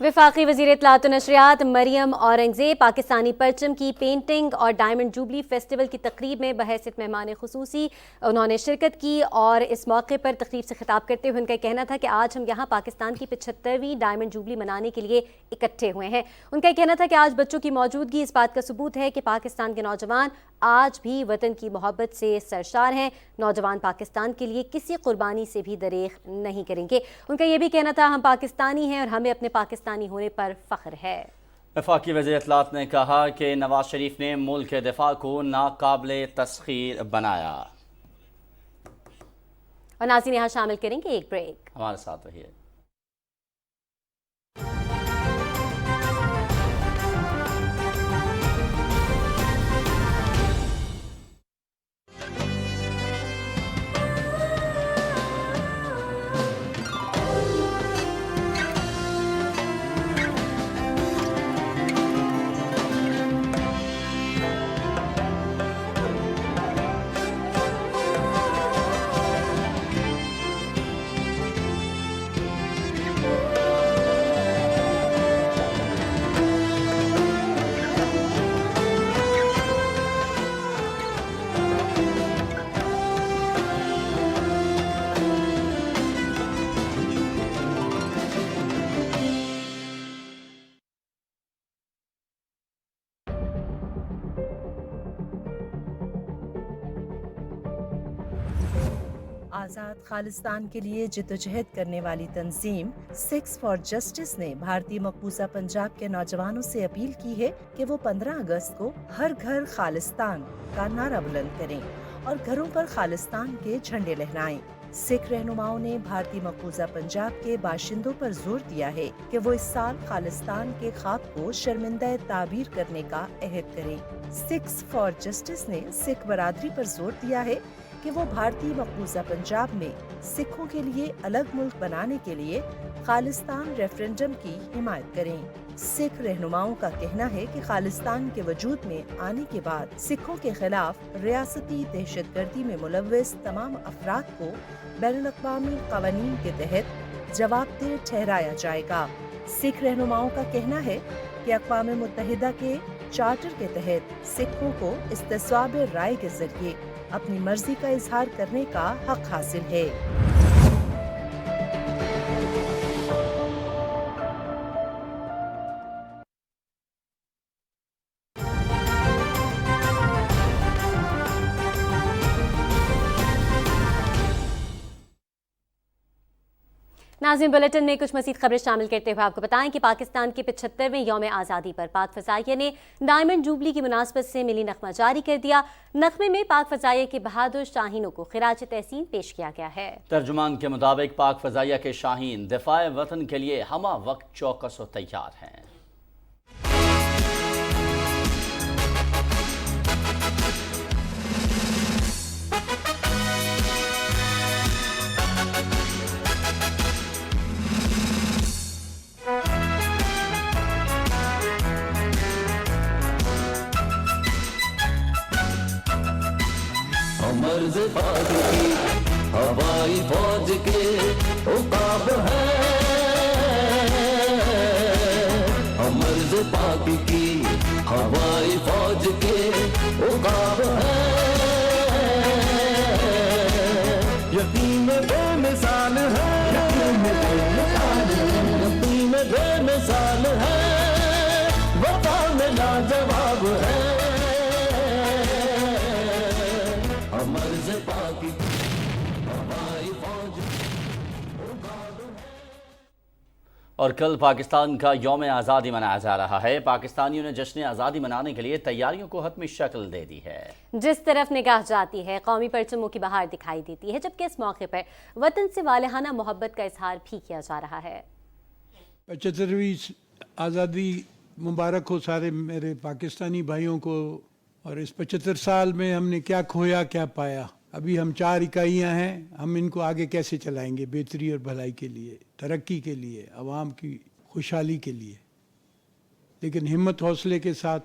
वफाकी वज़ीर इत्तलात व नशरियात मरियम औरंगज़ेब पाकिस्तानी परचम की पेंटिंग और डायमंड जुबली फेस्टिवल की तकरीब में बहैसियत मेहमान खुसूसी उन्होंने शिरकत की और इस मौके पर तकरीब से खिताब करते हुए उनका कहना था कि आज हम यहाँ पाकिस्तान की 75वीं डायमंड जुबली मनाने के लिए इकट्ठे हुए हैं। उनका कहना था कि आज बच्चों की मौजूदगी इस बात का सबूत है कि पाकिस्तान के नौजवान आज भी वतन की मोहब्बत से सरशार हैं। नौजवान पाकिस्तान के लिए किसी कुर्बानी से भी दरेख नहीं करेंगे। उनका ये भी कहना था हम पाकिस्तानी हैं और हमें अपने पाकिस्तानी होने पर फख्र है। वफाकी वज़ीर इत्तलात ने कहा कि नवाज शरीफ ने मुल्क के दिफा को नाकाबिले तस्खीर बनाया। और नाज़रीन यहाँ शामिल करेंगे एक ब्रेक। हमारे साथ रहिए। आज़ाद खालिस्तान के लिए जिद्दोजहद करने वाली तंजीम सिक्स फॉर जस्टिस ने भारतीय मकबूजा पंजाब के नौजवानों से अपील की है कि वो 15 अगस्त को हर घर खालिस्तान का नारा बुलंद करें और घरों पर खालिस्तान के झंडे लहराएं। सिख रहनुमाओं ने भारतीय मकबूजा पंजाब के बाशिंदों पर जोर दिया है कि वो इस साल खालिस्तान के ख्वाब को शर्मिंदा ताबीर करने का अहद करें। सिक्स फॉर जस्टिस ने सिख बरादरी पर जोर दिया है कि वो भारतीय मकबूजा पंजाब में सिखों के लिए अलग मुल्क बनाने के लिए खालिस्तान रेफरेंडम की हिमायत करें। सिख रहनुमाओं का कहना है कि खालिस्तान के वजूद में आने के बाद सिखों के खिलाफ रियासती दहशतगर्दी में मुलव्वस तमाम अफराद को बैनुल-अक़वामी क़वानीन के तहत जवाबदेह ठहराया जाएगा। सिख रहनुमाओं का कहना है कि अक़वाम मुत्तहिदा के चार्टर के तहत सिखों को इस्तिस्वाब राय के जरिए अपनी मर्जी का इजहार करने का हक हासिल है। नाज़रीन बुलेटिन में कुछ मज़ीद खबरें शामिल करते हुए आपको बताएं कि पाकिस्तान के 75वें यौम आज़ादी पर पाक फ़ज़ाइया ने डायमंड जुबली की मुनासबत से मिली नगमा जारी कर दिया। नगमे में पाक फ़ज़ाइया के बहादुर शाहीनों को खिराज तहसीन पेश किया गया है। तर्जुमान के मुताबिक पाक फ़ज़ाइया के शाहीन दिफाए वतन के लिए हमा वक्त चौकस और तैयार हैं। मर्ज़ पाक की हवाई फौज के उकाब है, मर्ज़ पाक की हवाई फौज के उकाब है। यकीन बेमिसाल है, यकीन बेमिसाल है, वफा में लाजवाब है। और कल पाकिस्तान का यौम आज़ादी मनाया जा रहा है। पाकिस्तानियों ने जश्न आज़ादी मनाने के लिए तैयारियों को हतमी शक्ल दे दी है। जिस तरफ निगाह जाती है कौमी परचमों की बहार दिखाई देती है, जबकि इस मौके पर वतन से वालहाना मोहब्बत का इजहार भी किया जा रहा है। 75वीं आज़ादी मुबारक हो सारे मेरे पाकिस्तानी भाइयों को। और इस 75 साल में हमने क्या खोया क्या पाया। अभी हम 4 इकाइयाँ हैं, हम इनको आगे कैसे चलाएंगे बेहतरी और भलाई के लिए, तरक्की के लिए, आवाम की खुशहाली के लिए। लेकिन हिम्मत हौसले के साथ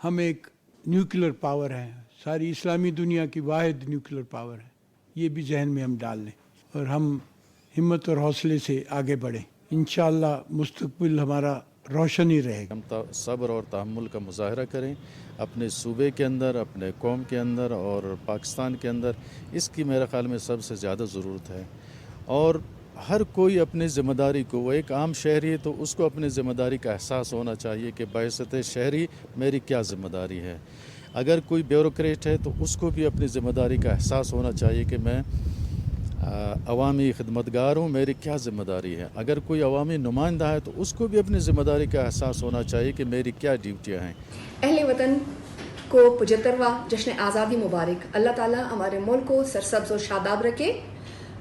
हम एक न्यूक्लियर पावर हैं, सारी इस्लामी दुनिया की वाहिद न्यूक्लियर पावर है, ये भी जहन में हम डाल लें और हम हिम्मत और हौसले से आगे बढ़ें। इंशाअल्लाह मुस्तकबिल हमारा रोशन ही रहेगा। हम सब्र और तहम्मुल का मुजाहरा करें अपने सूबे के अंदर, अपने कौम के अंदर और पाकिस्तान के अंदर, इसकी मेरे ख़्याल में सबसे ज़्यादा ज़रूरत है। और हर कोई अपनी ज़िम्मेदारी को, वो एक आम शहरी है तो उसको अपनी ज़िम्मेदारी का एहसास होना चाहिए कि बहैसियत शहरी मेरी क्या ज़िम्मेदारी है। अगर कोई ब्यूरोक्रेट है तो उसको भी अपनी ज़िम्मेदारी का एहसास होना चाहिए कि मैं अवामी खिदमतगार हूँ, मेरी क्या ज़िम्मेदारी है। अगर कोई अवामी नुमाइंदा है तो उसको भी अपनी ज़िम्मेदारी का एहसास होना चाहिए कि मेरी क्या ड्यूटियाँ हैं। अहले वतन को 75वां जश्न आज़ादी मुबारक। अल्लाह ताला हमारे मुल्क को सरसब्ज़ और शादाब रखे।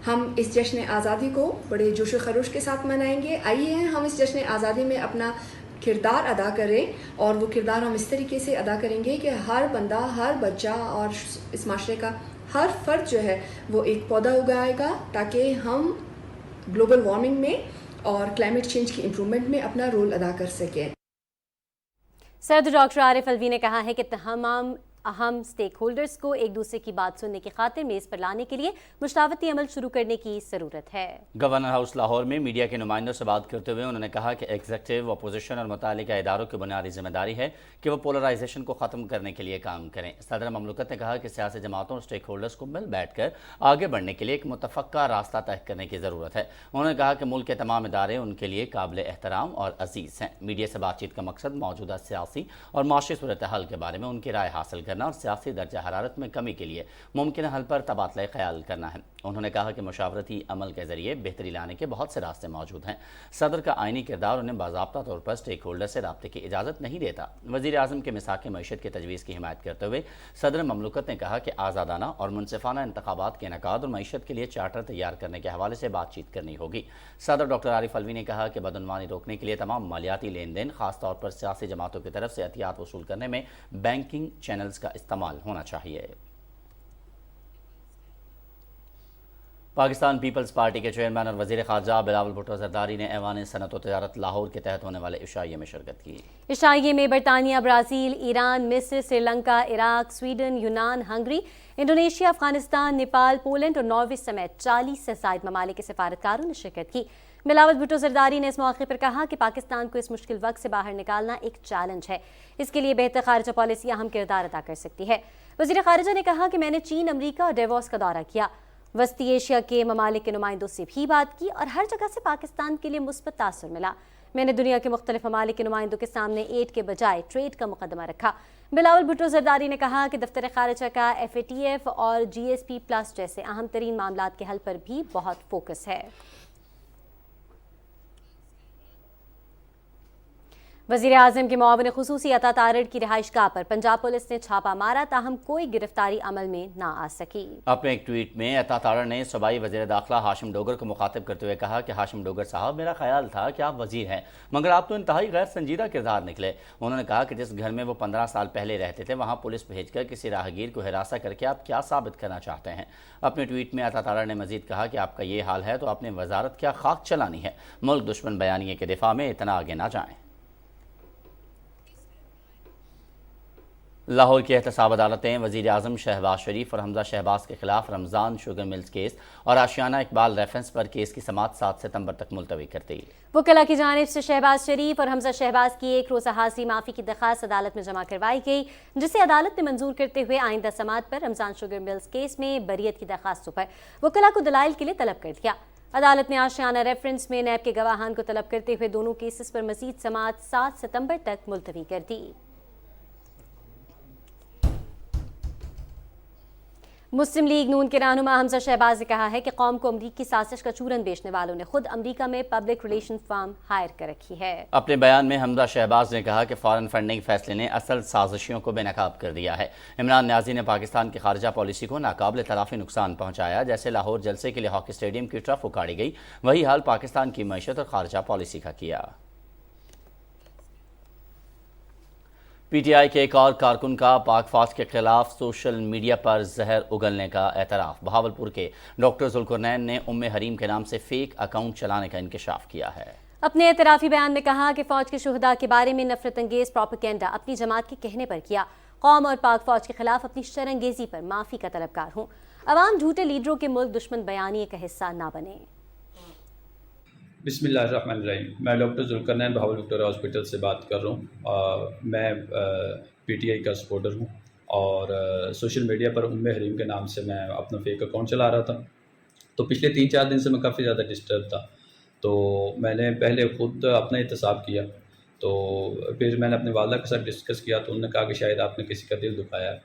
हम इस जश्न आज़ादी को बड़े जोश व खरोश के साथ मनाएंगे। आइए हम इस जश्न आज़ादी में अपना किरदार अदा करें, और वो किरदार हम इस तरीके से अदा करेंगे कि हर बंदा, हर बच्चा और इस माशरे का हर फर्द जो है वो एक पौधा उगाएगा, ताकि हम ग्लोबल वार्मिंग में और क्लाइमेट चेंज की इम्प्रूवमेंट में अपना रोल अदा कर सकें। सदर डॉक्टर आरिफ अलवी ने कहा है कि तमाम अहम स्टेक होल्डर्स को एक दूसरे की बात सुनने की खातिर मेज़ पर लाने के लिए मुशावरती अमल शुरू करने की ज़रूरत है। गवर्नर हाउस लाहौर में मीडिया के नुमाइंदों से बात करते हुए उन्होंने कहा कि एग्जीक्यूटिव, अपोजिशन और मुतालिका इदारों की बुनियादी जिम्मेदारी है कि वो पोलराइजेशन को ख़त्म करने के लिए काम करें। सदर ममलकत ने कहा कि सियासी जमातों और स्टेक होल्डर्स को मिल बैठ कर आगे बढ़ने के लिए एक मुतफ़क्का रास्ता तय करने की ज़रूरत है। उन्होंने कहा कि मुल्क के तमाम इदारे उनके लिए काबिल एहतराम और अजीज़ हैं। मीडिया से बातचीत का मकसद मौजूदा सियासी और माशी सूरत हाल के बारे में उनकी राय हासिल करना और सियासी दर्जा हरारत में कमी के लिए मुमकिन हल पर तबादला ख्याल करना है। उन्होंने कहा कि मुशावरती अमल के जरिए बेहतरी लाने के बहुत से रास्ते मौजूद हैं। सदर का आईनी किरदार उन्हें बाज़ाब्ता तौर पर स्टेक होल्डर से राब्ते की इजाज़त नहीं देता। वज़ीर आज़म के मिसाक़ मईशत की तजवीज़ की हिमायत करते हुए सदर ममलकत ने कहा कि आज़ादाना और मुनसिफाना इंतखाबात के इनेकाद और मईशत के लिए चार्टर तैयार करने के हवाले से बातचीत करनी होगी। सदर डॉक्टर आरिफ अलवी ने कहा कि बदअनवानी रोकने के लिए तमाम मालियाती लेन देन, खासतौर पर सियासी जमातों की तरफ से एहतियात वसूल करने में बैंकिंग चैनल्स का इस्तेमाल होना चाहिए। पाकिस्तान पीपल्स पार्टी के चेयरमैन और वज़ीर ख़ारजा बिलावल भुट्टो ज़रदारी ने ऐवान सनअत व तिजारत लाहौर के तहत होने वाले इशाइये में शिरकत की। इशाइये में बरतानिया, ब्राज़ील, ईरान, मिस्र, श्रीलंका, इराक, स्वीडन, यूनान, Hungary, Indonesia, Afghanistan, Nepal, Poland और नॉर्वे समेत 40 से ज़ायद ममालिक के सफारतकारों ने शिरकत की। बिलावल भुट्टो ज़रदारी ने इस मौके पर कहा कि पाकिस्तान को इस मुश्किल वक्त से बाहर निकालना एक चैलेंज है। इसके लिए बेहतर खारजा पॉलिसी अहम किरदार अदा कर सकती है। वज़ीर ख़ारिजा ने कहा कि मैंने चीन, अमरीका और डेवोस का दौरा किया, वस्ती एशिया के ममालिक के नुमाइंदों से भी बात की और हर जगह से पाकिस्तान के लिए मुस्बत तासुर मिला। मैंने दुनिया के मुख्तलिफ ममालिक के नुमाइंदों के सामने एड के बजाय ट्रेड का मुकदमा रखा। बिलावल भुट्टो ज़रदारी ने कहा कि दफ्तर ख़ारिजा का FATF और GSP+ जैसे अहम तरीन मामलात के हल पर भी बहुत फोकस है। वज़ीर आज़म के मुआविन ख़ुसूसी अता तारड़ की रिहाइशगाह पर पंजाब पुलिस ने छापा मारा, ताहम कोई गिरफ्तारी अमल में ना आ सकी। अपने एक ट्वीट में अता तारड़ ने सूबाई वज़ीर दाखिला हाशिम डोगर को मुखातिब करते हुए कहा कि हाशिम डोगर साहब, मेरा ख्याल था कि आप वज़ीर हैं, मगर आप तो इंतहाई गैर संजीदा किरदार निकले। उन्होंने कहा कि जिस घर में वो 15 साल पहले रहते थे वहाँ पुलिस भेजकर किसी राहगीर को हिरासा करके आप क्या साबित करना चाहते हैं। अपने ट्वीट में अता तारड़ ने मजीद कहा कि आपका ये हाल है तो आपने वजारत क्या खाक चलानी है। मुल्क दुश्मन बयानिए के दिफा में इतना आगे ना जाएं। लाहौर की एहतसाब अदालतें वज़ीर आज़म शहबाज शरीफ और हमजा शहबाज के खिलाफ रमज़ान शुगर मिल्स केस और आशियाना इकबाल रेफरेंस पर केस की समाअत 7 सितंबर तक मुलतवी कर दी। वकला की जानिब से शहबाज शरीफ और हमजा शहबाज की एक रोज़ा हाजिरी माफ़ी की दरख्वास्त अदालत में जमा करवाई गई, जिसे अदालत ने मंजूर करते हुए आइंदा समाअत पर रमज़ान शुगर मिल्स केस में बरियत की दरख्वास्तों पर वकला को दलाइल के लिए तलब कर दिया। अदालत ने आशियाना रेफरेंस में नैब के गवाहान को तलब करते हुए दोनों केसेस पर मज़ीद समाअत 7 सितंबर तक मुलतवी कर दी। मुस्लिम लीग नून के रहनुमा हमजा शहबाज ने कहा है कि कौम को अमरीकी साजिश का चूरन बेचने वालों ने खुद अमरीका में पब्लिक रिलेशन फर्म हायर कर रखी है। अपने बयान में हमजा शहबाज ने कहा कि फॉरेन फंडिंग फैसले ने असल साजिशियों को बेनकाब कर दिया है। इमरान न्याजी ने पाकिस्तान की खारजा पॉलिसी को नाकाबिल तराफी नुकसान पहुंचाया। जैसे लाहौर जलसे के लिए हॉकी स्टेडियम की ट्रफ उखाड़ी गई, वही हाल पाकिस्तान की मईशत और खारजा पॉलिसी का किया। PTI के एक और कारकुन का पाक फौज के खिलाफ सोशल मीडिया पर जहर उगलने का एतराफ़। बहावलपुर के डॉक्टर जुल्कुरनैन ने उम्मे हरीम के नाम से फेक अकाउंट चलाने का इंकशाफ किया है। अपने एतराफ़ी बयान में कहा कि फौज के शुहदा के बारे में नफरत अंगेज प्रोपेगेंडा अपनी जमात के कहने पर किया। कौम और पाक फौज के खिलाफ अपनी शर्मंगेजी पर माफ़ी का तलबकार हूँ। अवाम झूठे लीडरों के मुल्क दुश्मन बयानिए का हिस्सा ना बने। بسم اللہ الرحمن الرحیم. میں doctor Zulqarnain Bahawal Victoria hospital سے بات کر رہا ہوں. میں پی ٹی آئی کا سپورٹر ہوں اور سوشل میڈیا پر حریم کے نام سے میں اپنا فیک اکاؤنٹ چلا رہا تھا. تو پچھلے 3-4 دن سے میں کافی زیادہ ڈسٹرب تھا. تو میں نے پہلے خود اپنا احتساب کیا، تو پھر میں نے اپنی والدہ کے ساتھ ڈسکس کیا تو انہوں نے کہا کہ شاید آپ نے کسی کا دل دکھایا ہے.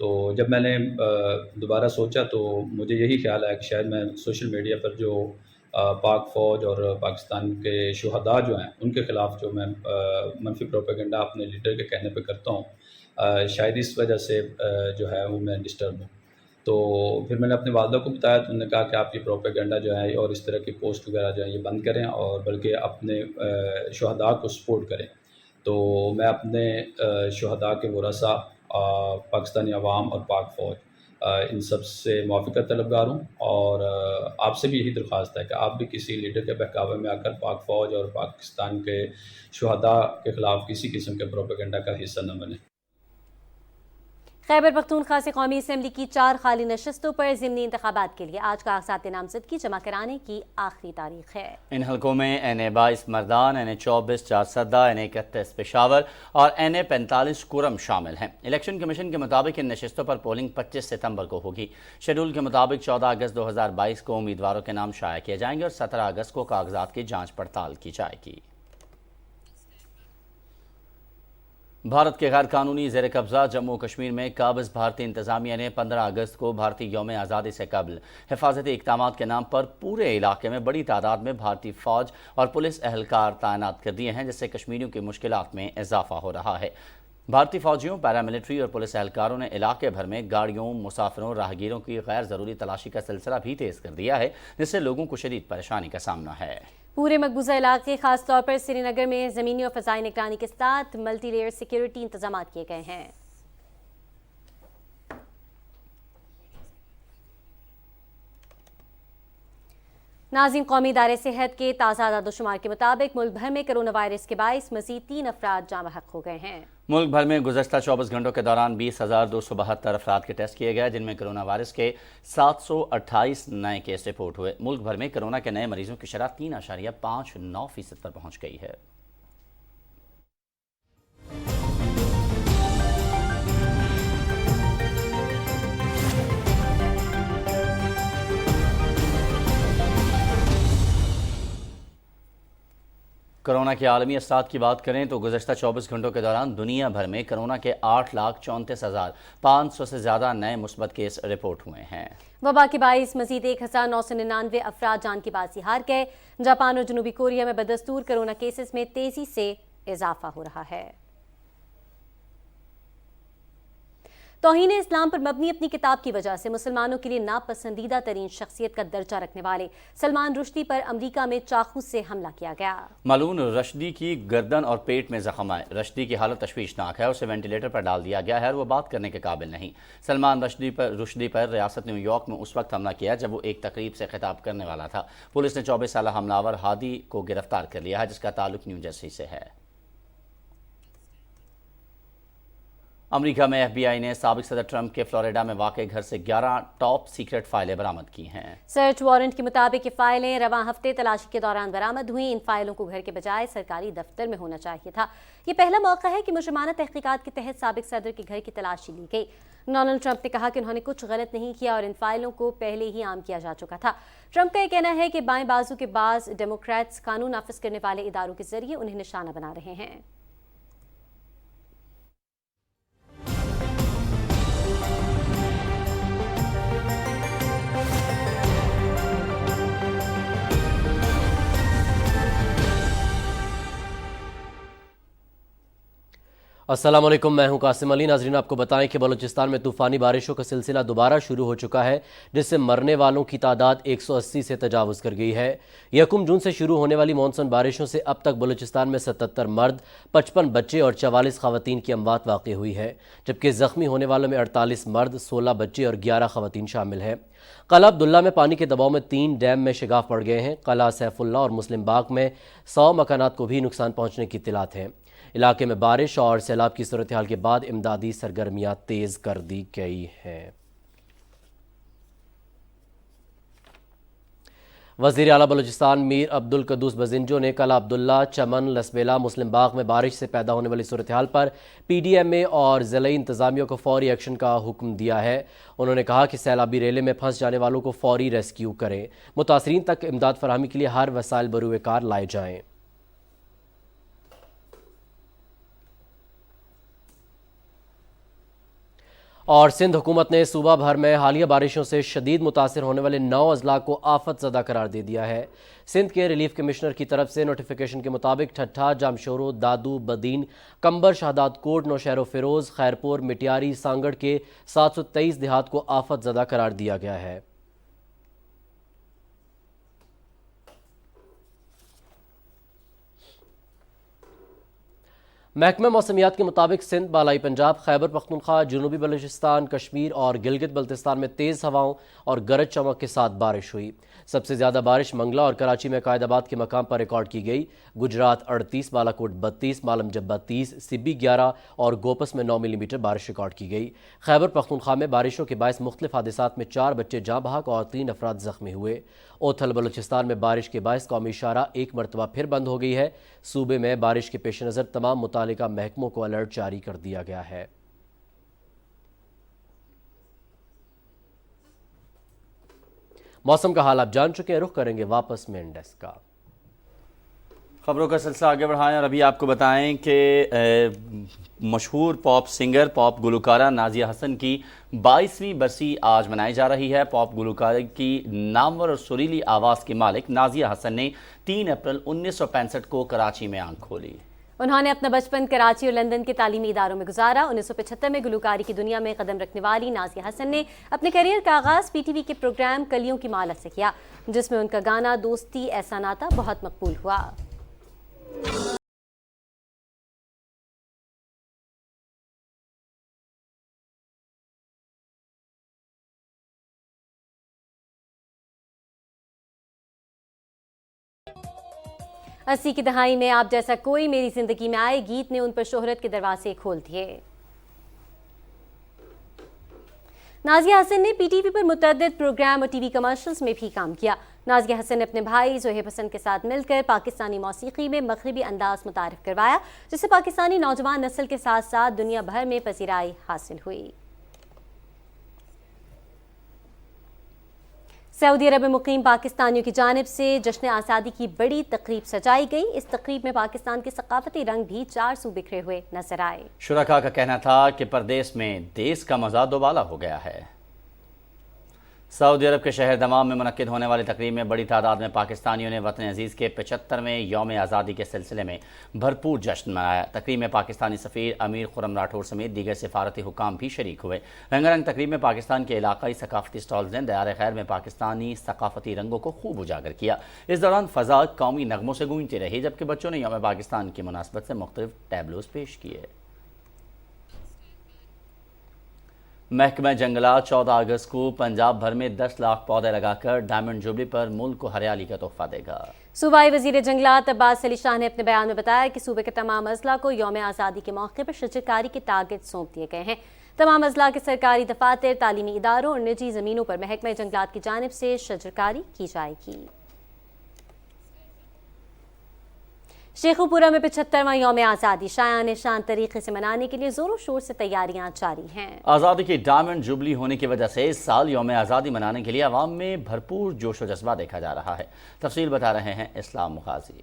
تو جب میں نے دوبارہ سوچا تو مجھے یہی خیال آیا کہ شاید میں سوشل میڈیا پر جو پاک فوج اور پاکستان کے شہداء جو ہیں ان کے خلاف جو میں منفی پروپیگنڈا اپنے لیڈر کے کہنے پہ کرتا ہوں، شاید اس وجہ سے جو ہے وہ میں ڈسٹرب ہوں. تو پھر میں نے اپنے والدہ کو بتایا تو انہوں نے کہا کہ آپ یہ پروپیگنڈا جو ہے اور اس طرح کی پوسٹ وغیرہ جو ہے یہ بند کریں اور بلکہ اپنے شہداء کو سپورٹ کریں. تو میں اپنے شہداء کے ورثاء، پاکستانی عوام اور پاک فوج ان سب سے موافقت طلبگار ہوں، اور آپ سے بھی یہی درخواست ہے کہ آپ بھی کسی لیڈر کے بہکاوے میں آ کر پاک فوج اور پاکستان کے شہداء کے خلاف کسی قسم کے پروپیگنڈا کا حصہ نہ بنیں. خیبر پختونخوا سے قومی اسمبلی کی 4 خالی نشستوں پر ضمنی انتخابات کے لیے آج کاغذات نامزدگی جمع کرانے کی آخری تاریخ ہے. ان حلقوں میں NA-22 مردان، NA-24 چارسدہ، NA-31 پشاور اور NA-45 کرم شامل ہیں. الیکشن کمیشن کے مطابق ان نشستوں پر پولنگ 25 ستمبر کو ہوگی. شیڈول کے مطابق 14 اگست 2022 کو امیدواروں کے نام شائع کیے جائیں گے اور 17 اگست کو کاغذات کی جانچ پڑتال کی جائے گی. بھارت کے غیر قانونی زیر قبضہ جموں کشمیر میں قابض بھارتی انتظامیہ نے 15 اگست کو بھارتی یوم آزادی سے قبل حفاظتی اقدامات کے نام پر پورے علاقے میں بڑی تعداد میں بھارتی فوج اور پولیس اہلکار تعینات کر دیے ہیں، جس سے کشمیریوں کی مشکلات میں اضافہ ہو رہا ہے. بھارتی فوجیوں، پیراملٹری اور پولیس اہلکاروں نے علاقے بھر میں گاڑیوں، مسافروں، راہگیروں کی غیر ضروری تلاشی کا سلسلہ بھی تیز کر دیا ہے، جس سے لوگوں کو شدید پریشانی کا سامنا ہے. پورے مقبوضہ علاقے خاص طور پر سری نگر میں زمینی اور فضائی نگرانی کے ساتھ ملٹی لیئر سیکیورٹی انتظامات کیے گئے ہیں. ناظرین، قومی ادارے صحت کے تازہ اعداد و شمار کے مطابق ملک بھر میں کرونا وائرس کے باعث مزید 3 افراد جاں بحق ہو گئے ہیں. ملک بھر میں گزشتہ 24 گھنٹوں کے دوران 20,272 افراد کے ٹیسٹ کیے گئے، جن میں کرونا وائرس کے 728 نئے کیس رپورٹ ہوئے. ملک بھر میں کرونا کے نئے مریضوں کی شرح 3.59% پر پہنچ گئی ہے. کرونا کے عالمی اثرات کی بات کریں تو گزشتہ 24 گھنٹوں کے دوران دنیا بھر میں کرونا کے 8,34,500 سے زیادہ نئے مثبت کیس رپورٹ ہوئے ہیں. وبا کے باعث مزید 1,999 افراد جان کی بازی ہار گئے. جاپان اور جنوبی کوریا میں بدستور کرونا کیسز میں تیزی سے اضافہ ہو رہا ہے. توہین اسلام پر مبنی اپنی کتاب کی وجہ سے مسلمانوں کے لیے ناپسندیدہ ترین شخصیت کا درجہ رکھنے والے سلمان رشدی پر امریکہ میں چاقو سے حملہ کیا گیا. ملعون رشدی کی گردن اور پیٹ میں زخم آئے. رشدی کی حالت تشویشناک ہے، اسے وینٹیلیٹر پر ڈال دیا گیا ہے اور وہ بات کرنے کے قابل نہیں. سلمان رشدی پر ریاست نیو یارک میں اس وقت حملہ کیا جب وہ ایک تقریب سے خطاب کرنے والا تھا. پولیس نے 24 سالہ حملہ آور ہادی کو گرفتار کر لیا ہے، جس کا تعلق نیو جرسی سے ہے. امریکہ میں FBI نے سابق صدر ٹرمپ کے فلوریڈا میں واقع گھر سے 11 ٹاپ سیکرٹ فائلیں برآمد کی ہیں. سرچ وارنٹ کے مطابق یہ فائلیں رواں ہفتے تلاشی کے دوران برآمد ہوئیں. ان فائلوں کو گھر کے بجائے سرکاری دفتر میں ہونا چاہیے تھا. یہ پہلا موقع ہے کہ مجرمانہ تحقیقات کے تحت سابق صدر کے گھر کی تلاشی لی گئی. ڈونلڈ ٹرمپ نے کہا کہ انہوں نے کچھ غلط نہیں کیا اور ان فائلوں کو پہلے ہی عام کیا جا چکا تھا. ٹرمپ کا یہ کہنا ہے کہ بائیں بازو کے بعض ڈیموکریٹس قانون نافذ کرنے والے اداروں کے ذریعے انہیں نشانہ بنا رہے ہیں. السلام علیکم، میں ہوں قاسم علی. ناظرین، آپ کو بتائیں کہ بلوچستان میں طوفانی بارشوں کا سلسلہ دوبارہ شروع ہو چکا ہے، جس سے مرنے والوں کی تعداد 180 سے تجاوز کر گئی ہے. 1 جون سے شروع ہونے والی مانسون بارشوں سے اب تک بلوچستان میں 77 مرد، 55 بچے اور 44 خواتین کی اموات واقع ہوئی ہے، جبکہ زخمی ہونے والوں میں 48 مرد، 16 بچے اور 11 خواتین شامل ہیں. قلعہ عبداللہ میں پانی کے دباؤ میں 3 ڈیم میں شگاف پڑ گئے ہیں. قلعہ سیف اللہ اور مسلم باغ میں 100 مکانات کو بھی نقصان پہنچنے کی اطلاعات ہیں. علاقے میں بارش اور سیلاب کی صورتحال کے بعد امدادی سرگرمیاں تیز کر دی گئی ہیں. वज़ीर आला बलूचिस्तान मीर अब्दुल कद्दूस बजिंजो ने कल अब्दुल्ला, चमन, लसबेला, मुस्लिम बाग में बारिश से पैदा होने वाली सूरत हाल पर PDMA और ज़िले इंतज़ामिया को फौरी एक्शन का हुक्म दिया है। उन्होंने कहा कि सैलाबी रेले में फंस जाने वालों को फौरी रेस्क्यू करें। मुतासरीन तक इमदाद फराहमी के लिए हर वसाइल बरूए कार लाए जाएँ। और सिंध हुकूमत ने सूबा भर में हालिया बारिशों से शदीद मुतासर होने वाले 9 अजला को आफत ज़दा करार दे दिया है। सिंध के रिलीफ कमिश्नर की तरफ से नोटिफिकेशन के मुताबिक ठट्ठा, जामशोरो, दादू, बदीन, कंबर, शहादात कोट, नौशहरो फिरोज, खैरपुर, मिटियारी, सांगड़ के 723 देहात को आफत ज़दा करार दिया गया है। महकमा मौसमियात के मुताबिक सिंध, बालाई पंजाब, खैबर पख्तूनख्वा, जनूबी बलूचिस्तान, कश्मीर और गिलगित बल्तिस्तान में तेज़ हवाओं और गरज चमक के साथ बारिश हुई। सबसे ज़्यादा बारिश मंगला और कराची में कायदाबाद के मकाम पर रिकॉर्ड की गई। गुजरात 38, बालाकोट 32, मालम जब्बा 30, सिब्बी 11 और गोपस में 9 मिलीमीटर बारिश रिकॉर्ड की गई। खैबर पख्तूनख्वा में बारिशों के बायस मुख्तलिफ हादसात में 4 बच्चे जाँ बहक और 3 अफराद ज़ख्मी हुए। ओथल बलूचिस्तान में बारिश के बायस कौमी शाहरा एक मरतबा फिर बंद हो गई है। सूबे में बारिश के पेश नज़र तमाम मुतालिका महकमों को अलर्ट जारी कर दिया गया है। मौसम का हाल आप जान चुके हैं, रुख करेंगे वापस मेन डेस्क का। खबरों का सिलसिला आगे बढ़ाएं और अभी आपको बताएं कि मशहूर पॉप सिंगर, पॉप गुलकारा नाजिया हसन की 22वीं बरसी आज मनाई जा रही है। पॉप गुलकारा की नामवर और सुरीली आवाज़ के मालिक नाजिया हसन ने 3 अप्रैल 1965 को कराची में आंख खोली। उन्होंने अपना बचपन कराची और लंदन के तालीमी इदारों में गुजारा। 1975 में गुलकारी की दुनिया में कदम रखने वाली नाजिया हसन ने अपने करियर का आगाज़ PTV के प्रोग्राम कलियों की माला से किया, जिसमें उनका गाना दोस्ती ऐसा नाता बहुत मकबूल हुआ। अस्सी की दहाई में आप जैसा कोई मेरी जिंदगी में आए गीत ने उन पर शोहरत के दरवाजे खोल दिए। नाजिया हसन ने PTV पर मुतअद्दिद प्रोग्राम और TV कमर्शियल्स में भी काम किया। नाजिया हसन ने अपने भाई ज़ोहेब हसन के साथ मिलकर पाकिस्तानी मौसीकी में मगरिबी अंदाज मुतारिफ करवाया, जिससे पाकिस्तानी नौजवान नस्ल के साथ साथ दुनिया भर में पजीराई हासिल हुई। सऊदी अरब में मुकीम पाकिस्तानियों की जानिब से जश्न आज़ादी की बड़ी तकरीब सजाई गई। इस तकरीब में पाकिस्तान के सकाफती रंग भी 4 सू बिखरे हुए नजर आए। शुरका का कहना था कि परदेश में देश का मज़ा दोबाला हो गया है। सऊदी अरब के शहर दमाम में मुनक्किद होने वाली तकरीब में बड़ी तादाद में पाकिस्तानियों ने वतन अजीज़ के 75वें यौम आज़ादी के सिलसिले में भरपूर जश्न मनाया। तकरीब में पाकिस्तानी सफ़ीर अमीर खुर्रम राठौर समेत दीगर सिफारती हुकाम भी शरीक हुए। रंगारंग तकरीब में पाकिस्तान के इलाकाई सकाफती स्टॉल्स ने दयार खैर में पाकिस्तानी सकाफती रंगों को खूब उजागर किया। इस दौरान फ़ज़ा कौमी नगमों से गूंजती रही, जबकि बच्चों ने यौम पाकिस्तान की मुनासबत से मुख्तलिफ टैबलोज पेश किए। महकमा जंगलात 14 अगस्त को पंजाब भर में 10 लाख पौधे लगाकर डायमंड जुबली पर मुल्क को हरियाली का तोहफा देगा। सूबाई वजीर जंगलात अब्बास अली शाह ने अपने बयान में बताया कि सूबे के तमाम अजला को यौम आज़ादी के मौके पर शजरकारी के टारगेट सौंप दिए गए हैं। तमाम अजला के सरकारी दफातर, तालीमी इदारों और निजी ज़मीनों पर महकमा जंगलात की जानिब से शजरकारी की जाएगी। शेखुपुरा में 75वां यौम आज़ादी शायान शान तरीके से मनाने के लिए जोरों शोर से तैयारियां जारी हैं। आज़ादी की डायमंड जुबली होने की वजह से इस साल यौम आज़ादी मनाने के लिए अवाम में भरपूर जोश व जज्बा देखा जा रहा है। तफसील बता रहे हैं इस्लाम मुखाजी।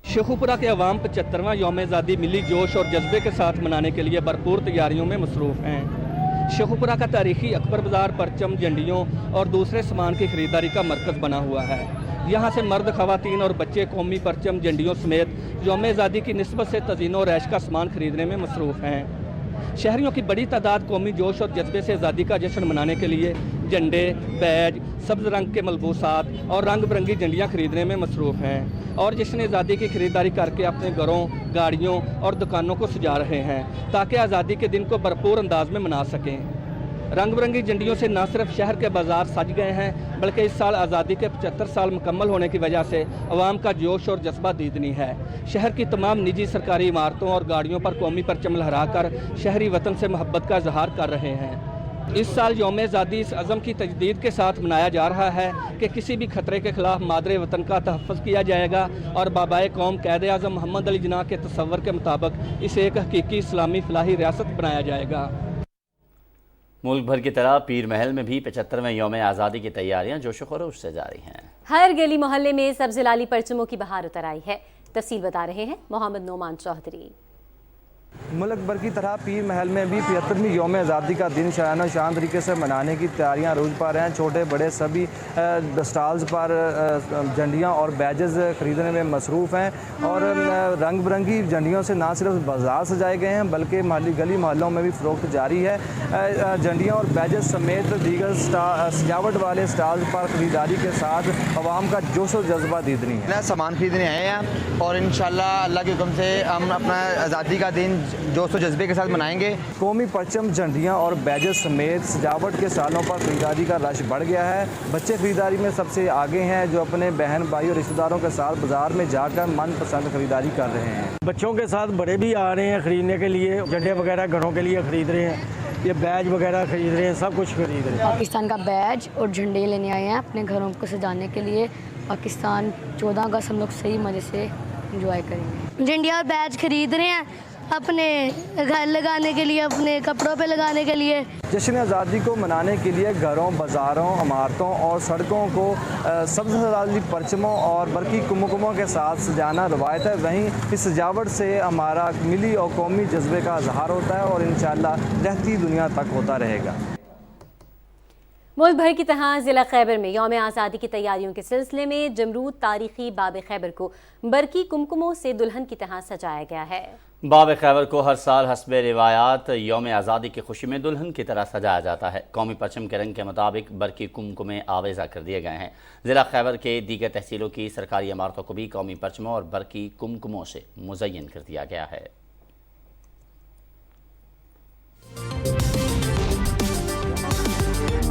शेखुपुरा के अवाम 75वां यौम आज़ादी मिली जोश और जज्बे के साथ मनाने के लिए भरपूर तैयारियों में मसरूफ़ हैं। शेखुपुरा का तारीखी अकबर बाजार परचम, झंडियों और दूसरे सामान की खरीदारी का मरकज़ बना हुआ है। यहाँ से मर्द, ख़वातीन और बच्चे कौमी परचम, झंडियों समेत यौम आज़ादी की निस्बत से तज़ीनो और ऐश का सामान खरीदने में मसरूफ़ हैं। शहरियों की बड़ी तादाद कौमी जोश और जज्बे से आज़ादी का जश्न मनाने के लिए झंडे, बैज, सब्ज़ रंग के मलबूसात और रंग बिरंगी झंडियाँ खरीदने में मसरूफ़ हैं और जश्न आज़ादी की खरीदारी करके अपने घरों, गाड़ियों और दुकानों को सजा रहे हैं ताकि आज़ादी के दिन को भरपूर अंदाज में मना सकें। रंग बिरंगी झंडियों से न सिर्फ शहर के बाजार सज गए हैं, बल्कि इस साल आज़ादी के 75 साल मुकम्मल होने की वजह से अवाम का जोश और जज्बा दीदनी है। शहर की तमाम निजी सरकारी इमारतों और गाड़ियों पर कौमी परचम लहराकर शहरी वतन से मोहब्बत का इजहार कर रहे हैं। इस साल यौम आज़ादी इस अज़म की तजदीद के साथ मनाया जा रहा है कि किसी भी खतरे के खिलाफ मादरे वतन का तहफ़्फ़ुज़ किया जाएगा और बाबाए कौम क़ायद आज़म मोहम्मद अली जिन्ना के तसव्वुर के मुताबिक इसे एक हकीकी इस्लामी फलाही रियासत बनाया जाएगा। मुल्क भर की तरह पीर महल में भी 75वें यौम आज़ादी की तैयारियां जोश व खरोश से जारी हैं। हर गली मोहल्ले में सब्ज़ लाली परचमों की बहार उतर आई है। तफसील बता रहे हैं मोहम्मद नोमान चौधरी। मुल्क भर की तरह पीर महल में भी 75वीं यौम आज़ादी का दिन शान शान तरीके से मनाने की तैयारियां रूज पा रहे हैं। छोटे बड़े सभी स्टॉल्स पर झंडियां और बैजेस ख़रीदने में मसरूफ़ हैं और रंग बिरंगी झंडियों से ना सिर्फ बाज़ार सजाए गए हैं बल्कि महली गली मोहल्लों में भी फ़रोख्त जारी है। झंडियां और बैजेस समेत दीगर सजावट वाले स्टॉल्स पर ख़रीदारी के साथ अवाम का जोश और जज्बा दीदनी है। सामान खरीदने आए हैं और इंशाल्लाह अल्लाह के हुक्म से हम अपना आज़ादी का दिन जोश और जज्बे के साथ मनाएंगे। कौमी परचम, झंडियाँ और बैजेस समेत सजावट के सालों पर खरीदारी का रश बढ़ गया है। बच्चे खरीदारी में सबसे आगे हैं जो अपने बहन भाई और रिश्तेदारों के साथ बाजार में जाकर मनपसंद खरीदारी कर रहे हैं। बच्चों के साथ बड़े भी आ रहे हैं खरीदने के लिए, झंडे वगैरह घरों के लिए खरीद रहे हैं, ये बैज वगैरह खरीद रहे हैं, सब कुछ खरीद रहे हैं। पाकिस्तान का बैज और झंडे लेने आए हैं अपने घरों को सजाने के लिए। पाकिस्तान 14 अगस्त हम लोग सही मज़े से इंजॉय करेंगे। झंडे और बैज खरीद रहे हैं अपने घर लगाने के लिए, अपने कपड़ों पे लगाने के लिए। जश्न आज़ादी को मनाने के लिए घरों, बाज़ारों, इमारतों और सड़कों को सब्ज़ लाली परचमों और बरकी कुमकुमों के साथ सजाना रवायत है। वहीं इस सजावट से हमारा मिली और कौमी जज्बे का इज़हार होता है और इंशाअल्लाह रहती दुनिया तक होता रहेगा। मुल्क भर की तरह ज़िला खैबर में यौम आज़ादी की तैयारियों के सिलसिले में जमरूद तारीखी बाब खैबर को बरकी कुमकुमों से दुल्हन की तरह सजाया गया है। बाब खैबर को हर साल हस्बे रिवायात यौम आज़ादी की खुशी में दुल्हन की तरह सजाया जाता है। कौमी परचम के रंग के मुताबिक बरकी कुमकुमें आवेज़ा कर दिए गए हैं। ज़िला खैबर के दीगर तहसीलों की सरकारी इमारतों को भी कौमी परचमों और बरकी कुमकुमों से मुज़य्यन कर दिया गया है।